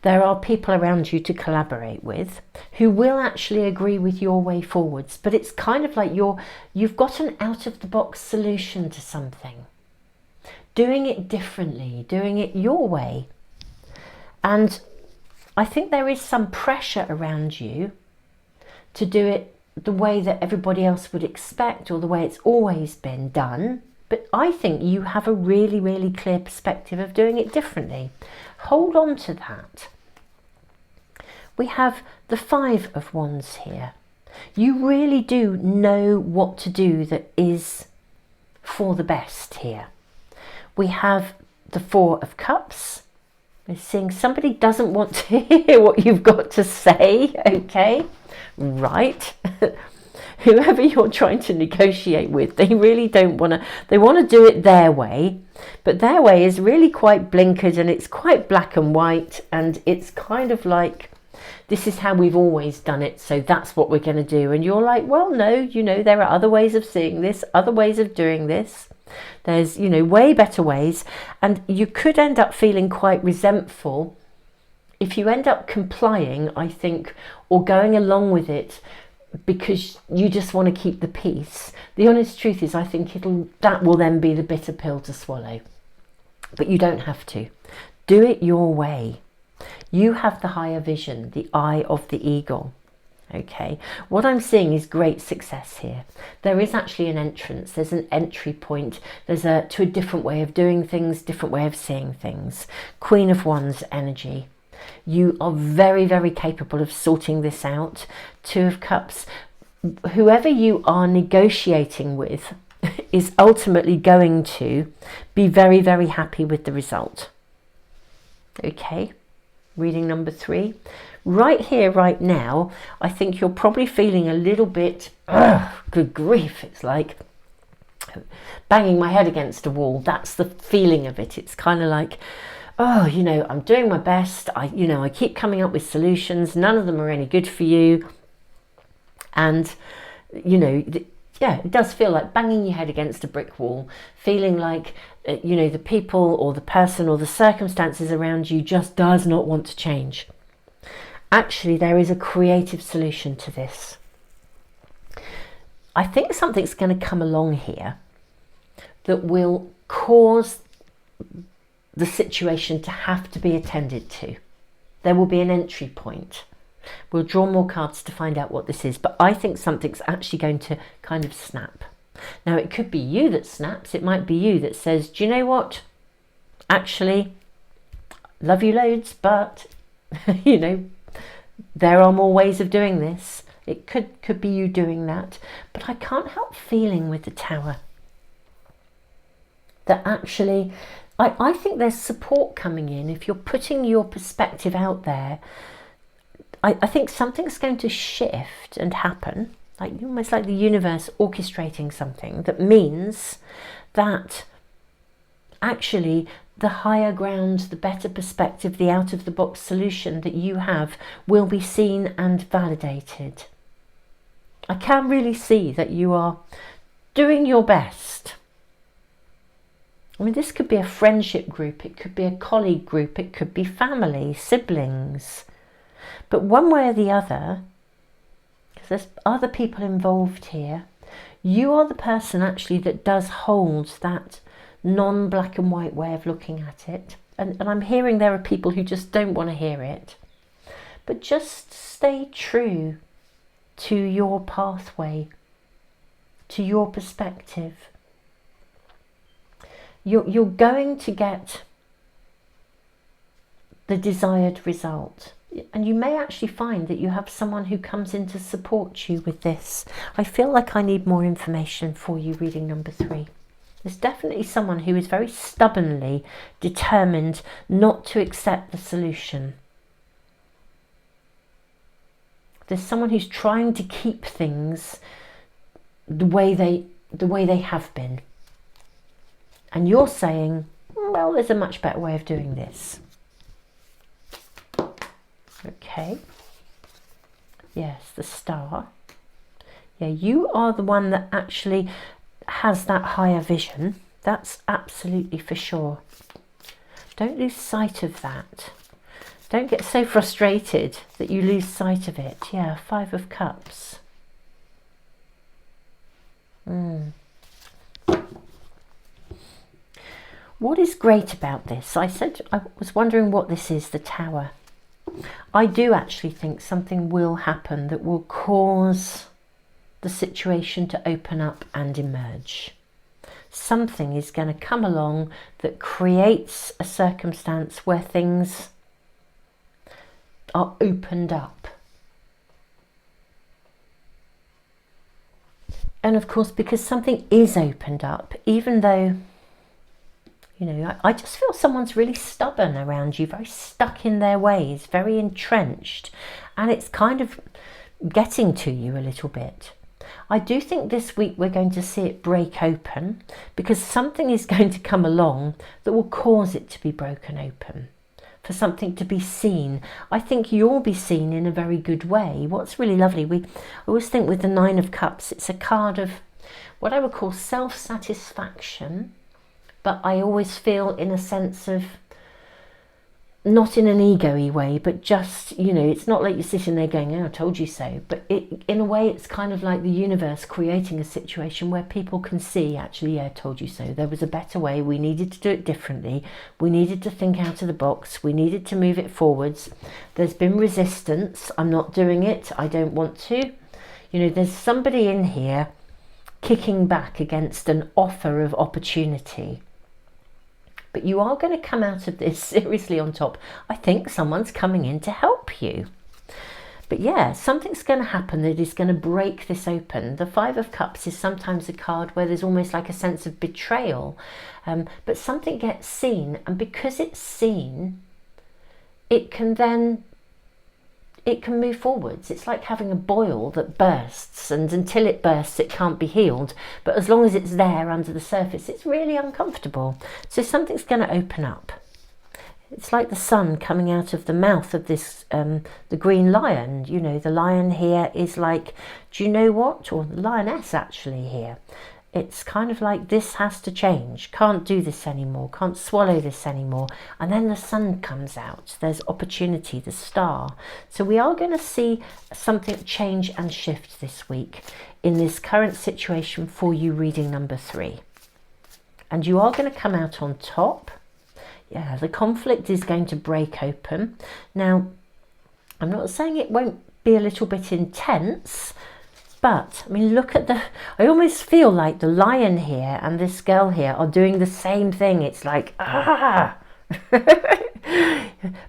there are people around you to collaborate with who will actually agree with your way forwards, but it's kind of like you've got an out-of-the-box solution to something. Doing it differently, doing it your way. And I think there is some pressure around you to do it the way that everybody else would expect or the way it's always been done. But I think you have a really, really clear perspective of doing it differently. Hold on to that. We have the 5 of Wands here. You really do know what to do that is for the best here. We have the 4 of Cups. We're seeing somebody doesn't want to hear what you've got to say, okay? Right. Whoever you're trying to negotiate with, they really don't want to, they want to do it their way, but their way is really quite blinkered and it's quite black and white, and it's kind of like, this is how we've always done it, so that's what we're going to do. And you're like, well, no, you know, there are other ways of seeing this, other ways of doing this. There's, you know, way better ways. And you could end up feeling quite resentful if you end up complying, I think, or going along with it because you just want to keep the peace. The honest truth is, I think that will then be the bitter pill to swallow. But you don't have to. Do it your way. You have the higher vision, the eye of the eagle. Okay, what I'm seeing is great success here. There is actually an entrance, there's an entry point, there's to a different way of doing things, different way of seeing things. Queen of Wands energy. You are very, very capable of sorting this out. 2 of Cups. Whoever you are negotiating with is ultimately going to be very, very happy with the result. Okay. Reading number 3. Right here, right now, I think you're probably feeling a little bit, good grief, it's like banging my head against a wall. That's the feeling of it. It's kind of like, oh, you know, I'm doing my best. I keep coming up with solutions. None of them are any good for you. And, you know, it does feel like banging your head against a brick wall, feeling like, you know, the people or the person or the circumstances around you just does not want to change. Actually, there is a creative solution to this. I think something's going to come along here that will cause the situation to have to be attended to. There will be an entry point We'll draw more cards to find out what this is, but I think something's actually going to kind of snap. Now, it could be you that snaps. It might be you that says, do you know what? Actually, love you loads, but, you know, there are more ways of doing this. It could be you doing that. But I can't help feeling with the Tower that actually, I think there's support coming in. If you're putting your perspective out there, I think something's going to shift and happen, like almost like the universe orchestrating something that means that actually the higher ground, the better perspective, the out-of-the-box solution that you have will be seen and validated. I can really see that you are doing your best. I mean, this could be a friendship group, it could be a colleague group, it could be family, siblings. But one way or the other, because there's other people involved here, you are the person actually that does hold that non-black and white way of looking at it. And I'm hearing there are people who just don't want to hear it. But just stay true to your pathway, to your perspective. You're going to get the desired result. And you may actually find that you have someone who comes in to support you with this. I feel like I need more information for you, reading number 3. There's definitely someone who is very stubbornly determined not to accept the solution. There's someone who's trying to keep things the way they have been. And you're saying, well, there's a much better way of doing this. Okay. Yes, the Star. Yeah, you are the one that actually has that higher vision. That's absolutely for sure. Don't lose sight of that. Don't get so frustrated that you lose sight of it. Yeah, 5 of Cups. What is great about this? I was wondering what this is, the Tower. I do actually think something will happen that will cause the situation to open up and emerge. Something is going to come along that creates a circumstance where things are opened up. And of course, because something is opened up, even though, you know, I just feel someone's really stubborn around you, very stuck in their ways, very entrenched, and it's kind of getting to you a little bit. I do think this week we're going to see it break open, because something is going to come along that will cause it to be broken open, for something to be seen. I think you'll be seen in a very good way. What's really lovely, I always think with the 9 of Cups, it's a card of what I would call self-satisfaction, but I always feel in a sense of, not in an ego-y way, but just, you know, it's not like you're sitting there going, oh, I told you so. But in a way, it's kind of like the universe creating a situation where people can see, actually, yeah, I told you so. There was a better way. We needed to do it differently. We needed to think out of the box. We needed to move it forwards. There's been resistance. I'm not doing it. I don't want to. You know, there's somebody in here kicking back against an offer of opportunity. But you are going to come out of this seriously on top. I think someone's coming in to help you. But yeah, something's going to happen that is going to break this open. The 5 of Cups is sometimes a card where there's almost like a sense of betrayal. But something gets seen, and because it's seen, it can move forwards. It's like having a boil that bursts, and until it bursts it can't be healed, but as long as it's there under the surface it's really uncomfortable. So something's going to open up. It's like the sun coming out of the mouth of this the green lion. You know, the lion here is like, do you know what, or the lioness actually here, it's kind of like, this has to change, can't do this anymore, can't swallow this anymore. And then the sun comes out, there's opportunity, the Star. So we are going to see something change and shift this week in this current situation for you, reading number 3. And you are going to come out on top. Yeah, the conflict is going to break open. Now, I'm not saying it won't be a little bit intense, but I mean, look at I almost feel like the lion here and this girl here are doing the same thing. It's like, ah.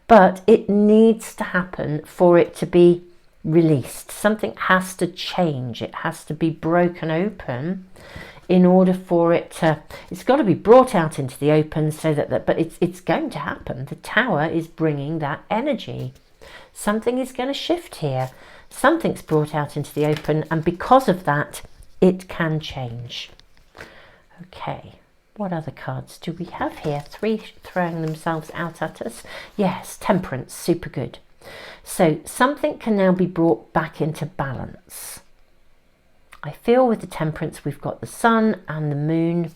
But it needs to happen for it to be released. Something has to change. It has to be broken open in order for it to, it's got to be brought out into the open so that but it's going to happen. The Tower is bringing that energy. Something is going to shift here. Something's brought out into the open, and because of that, it can change. Okay, what other cards do we have here? 3 throwing themselves out at us. Yes, Temperance, super good. So something can now be brought back into balance. I feel with the Temperance, we've got the Sun and the Moon.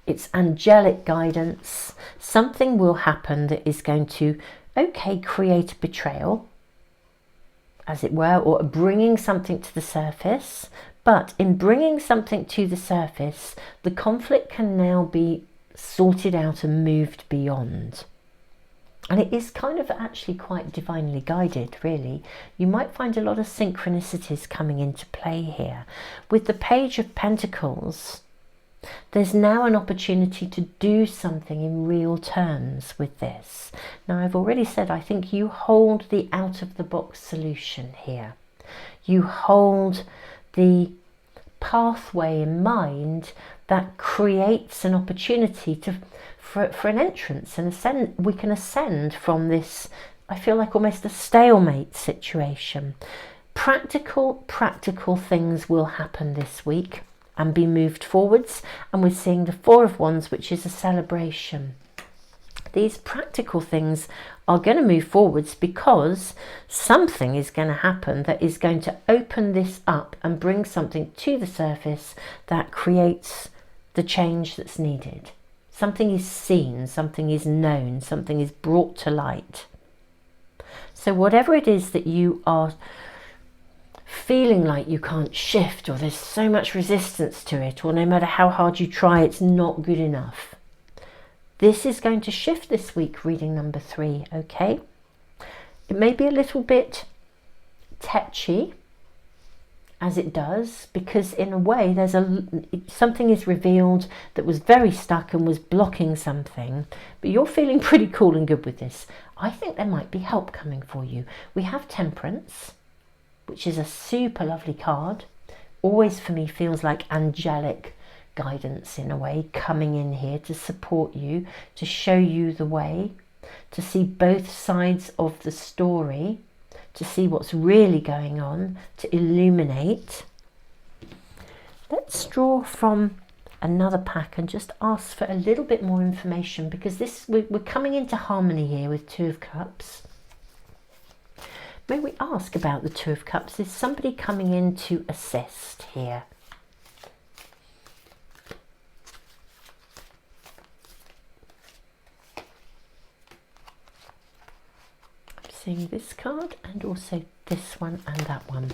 It's angelic guidance. Something will happen that is going to, okay, create a betrayal, as it were, or bringing something to the surface. But in bringing something to the surface, the conflict can now be sorted out and moved beyond. And it is kind of actually quite divinely guided, really. You might find a lot of synchronicities coming into play here. With the Page of Pentacles, there's now an opportunity to do something in real terms with this. Now, I've already said, I think you hold the out-of-the-box solution here. You hold the pathway in mind that creates an opportunity for an entrance and ascend. We can ascend from this, I feel like almost a stalemate situation. Practical things will happen this week and be moved forwards, and we're seeing the Four of Wands, which is a celebration. These practical things are going to move forwards because something is going to happen that is going to open this up and bring something to the surface that creates the change that's needed. Something is seen, something is known, something is brought to light. So whatever it is that you are feeling like you can't shift, or there's so much resistance to it, or no matter how hard you try, it's not good enough. This is going to shift this week, reading number 3, okay? It may be a little bit tetchy, as it does, because in a way there's something is revealed that was very stuck and was blocking something, but you're feeling pretty cool and good with this. I think there might be help coming for you. We have Temperance, which is a super lovely card. Always for me feels like angelic guidance in a way, coming in here to support you, to show you the way, to see both sides of the story, to see what's really going on, to illuminate. Let's draw from another pack and just ask for a little bit more information, because we're coming into harmony here with 2 of Cups. May we ask about the 2 of Cups? Is somebody coming in to assist here? I'm seeing this card and also this one and that one.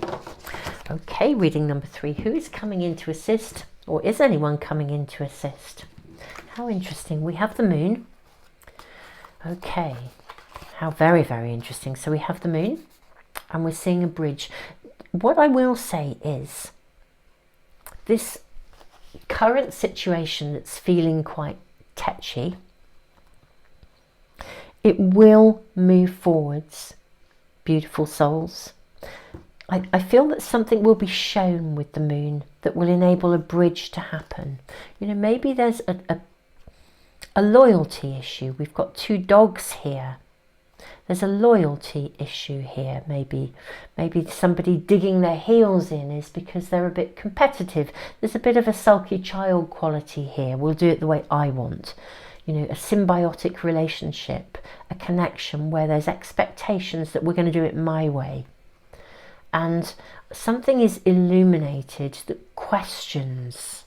Okay, reading number 3. Who is coming in to assist? Or is anyone coming in to assist? How interesting. We have the Moon. Okay, how very, very interesting. So we have the Moon. And we're seeing a bridge. What I will say is, this current situation that's feeling quite tetchy, it will move forwards, beautiful souls. I feel that something will be shown with the Moon that will enable a bridge to happen. You know, maybe there's a loyalty issue. We've got 2 dogs here. There's a loyalty issue here, maybe somebody digging their heels in is because they're a bit competitive. There's a bit of a sulky child quality here. We'll do it the way I want. You know, a symbiotic relationship, a connection where there's expectations that we're going to do it my way. And something is illuminated that questions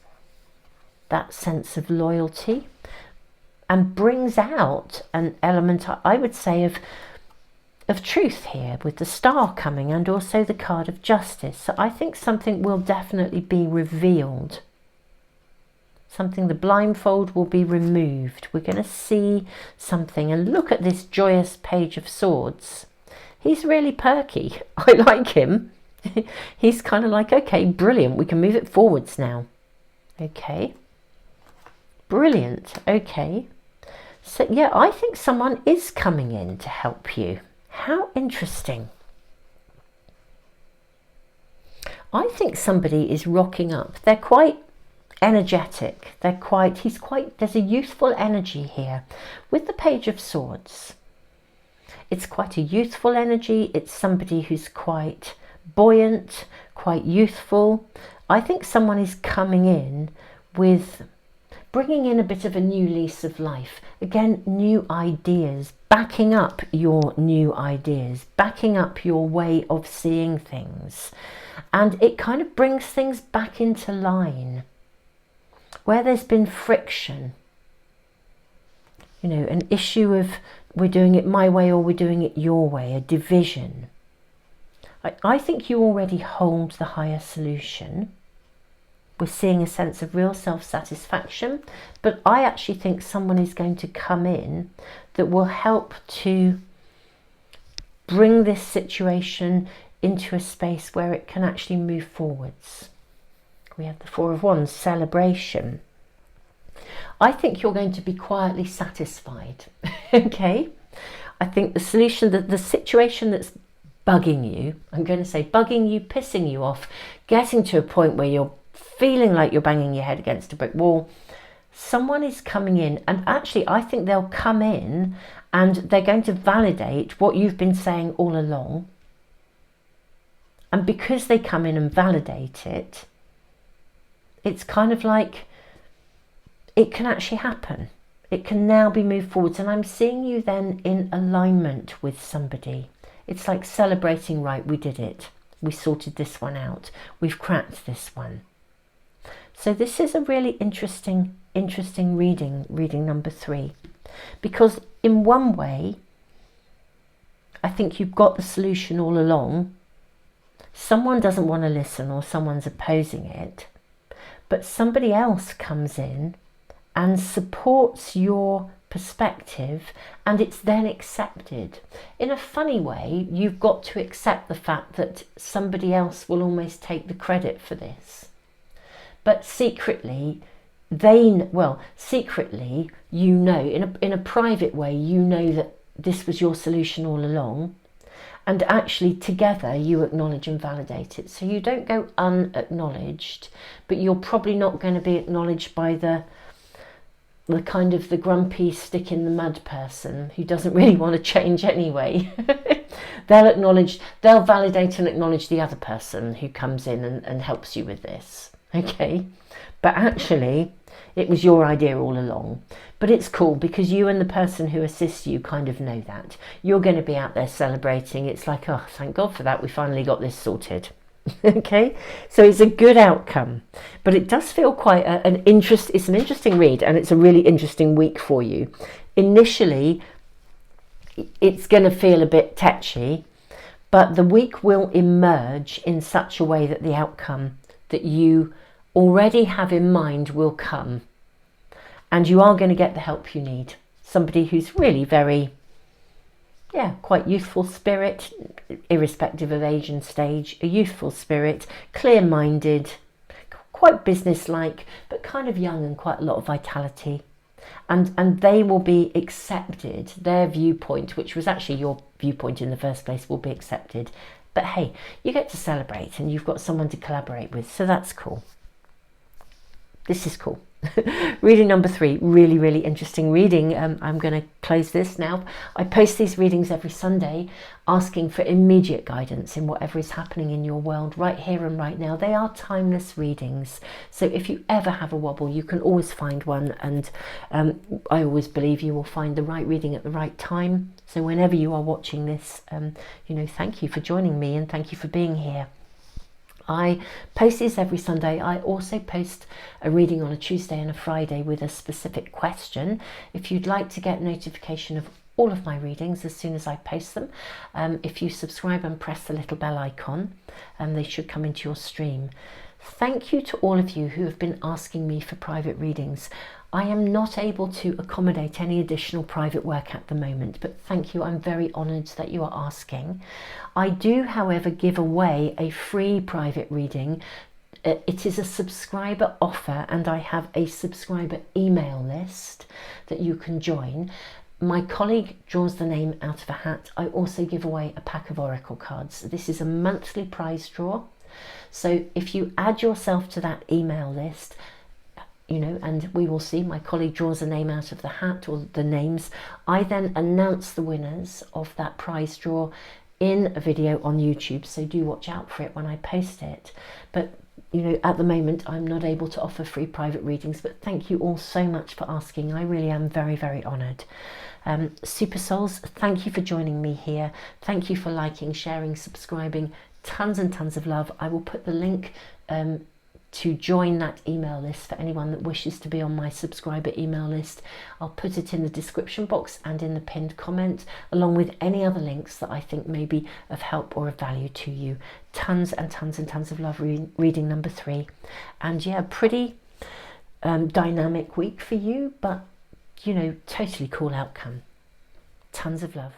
that sense of loyalty and brings out an element, I would say, of truth here, with the Star coming and also the card of Justice. So I think something will definitely be revealed Something, the blindfold will be removed. We're going to see something. And look at this joyous Page of Swords. He's really perky. I like him. He's kind of like, okay, brilliant. We can move it forwards now. Okay. Brilliant. Okay. So, yeah, I think someone is coming in to help you. How interesting. I think somebody is rocking up. They're quite energetic. There's a youthful energy here with the Page of Swords. It's quite a youthful energy. It's somebody who's quite buoyant, quite youthful. I think someone is coming in with bringing in a bit of a new lease of life. Again, new ideas, backing up your new ideas, backing up your way of seeing things. And it kind of brings things back into line. Where there's been friction, you know, an issue of we're doing it my way or we're doing it your way, a division. I think you already hold the higher solution. We're seeing a sense of real self-satisfaction, but I actually think someone is going to come in that will help to bring this situation into a space where it can actually move forwards. We have the Four of Wands, celebration. I think you're going to be quietly satisfied. Okay? I think the solution, the situation that's bugging you, I'm going to say bugging you, pissing you off, getting to a point where you're feeling like you're banging your head against a brick wall, someone is coming in, and actually I think they'll come in and they're going to validate what you've been saying all along. And because they come in and validate it, it's kind of like it can actually happen. It can now be moved forwards. And I'm seeing you then in alignment with somebody. It's like celebrating, right, we did it. We sorted this one out. We've cracked this one. So this is a really interesting reading number 3. Because in one way, I think you've got the solution all along. Someone doesn't want to listen or someone's opposing it. But somebody else comes in and supports your perspective, and it's then accepted. In a funny way, you've got to accept the fact that somebody else will almost take the credit for this. But secretly, secretly, you know, in a private way, you know that this was your solution all along. And actually together you acknowledge and validate it. So you don't go unacknowledged, but you're probably not going to be acknowledged by the kind of the grumpy stick in the mud person who doesn't really want to change anyway. They'll validate and acknowledge the other person who comes in and helps you with this. Okay. But actually it was your idea all along. But it's cool because you and the person who assists you kind of know that. You're going to be out there celebrating. It's like, oh, thank God for that. We finally got this sorted. Okay, so it's a good outcome. But it does feel quite it's an interesting read, and it's a really interesting week for you. Initially, it's going to feel a bit tetchy, but the week will emerge in such a way that the outcome that you already have in mind will come. And you are going to get the help you need. Somebody who's really very, quite youthful spirit, irrespective of age and stage. A youthful spirit, clear-minded, quite businesslike, but kind of young and quite a lot of vitality. And they will be accepted. Their viewpoint, which was actually your viewpoint in the first place, will be accepted. But hey, you get to celebrate and you've got someone to collaborate with. So that's cool. This is cool. Reading number 3, really, really interesting reading. I'm going to close this now. I post these readings every Sunday, asking for immediate guidance in whatever is happening in your world right here and right now. They are timeless readings. So if you ever have a wobble, you can always find one. And I always believe you will find the right reading at the right time. So whenever you are watching this, thank you for joining me and thank you for being here. I post these every Sunday. I also post a reading on a Tuesday and a Friday with a specific question. If you'd like to get notification of all of my readings as soon as I post them, if you subscribe and press the little bell icon, they should come into your stream. Thank you to all of you who have been asking me for private readings. I am not able to accommodate any additional private work at the moment, but thank you. I'm very honoured that you are asking. I do, however, give away a free private reading. It is a subscriber offer, and I have a subscriber email list that you can join. My colleague draws the name out of a hat. I also give away a pack of oracle cards. This is a monthly prize draw. So if you add yourself to that email list, you know, and we will see, my colleague draws a name out of the hat, or the names. I then announce the winners of that prize draw in a video on YouTube. So do watch out for it when I post it. But you know, at the moment I'm not able to offer free private readings, but thank you all so much for asking. I really am very, very honoured. Super Souls, thank you for joining me here. Thank you for liking, sharing, subscribing. Tons and tons of love. I will put the link to join that email list for anyone that wishes to be on my subscriber email list. I'll put it in the description box and in the pinned comment, along with any other links that I think may be of help or of value to you. Tons and tons and tons of love reading number 3. And yeah, pretty dynamic week for you, but you know, totally cool outcome. Tons of love.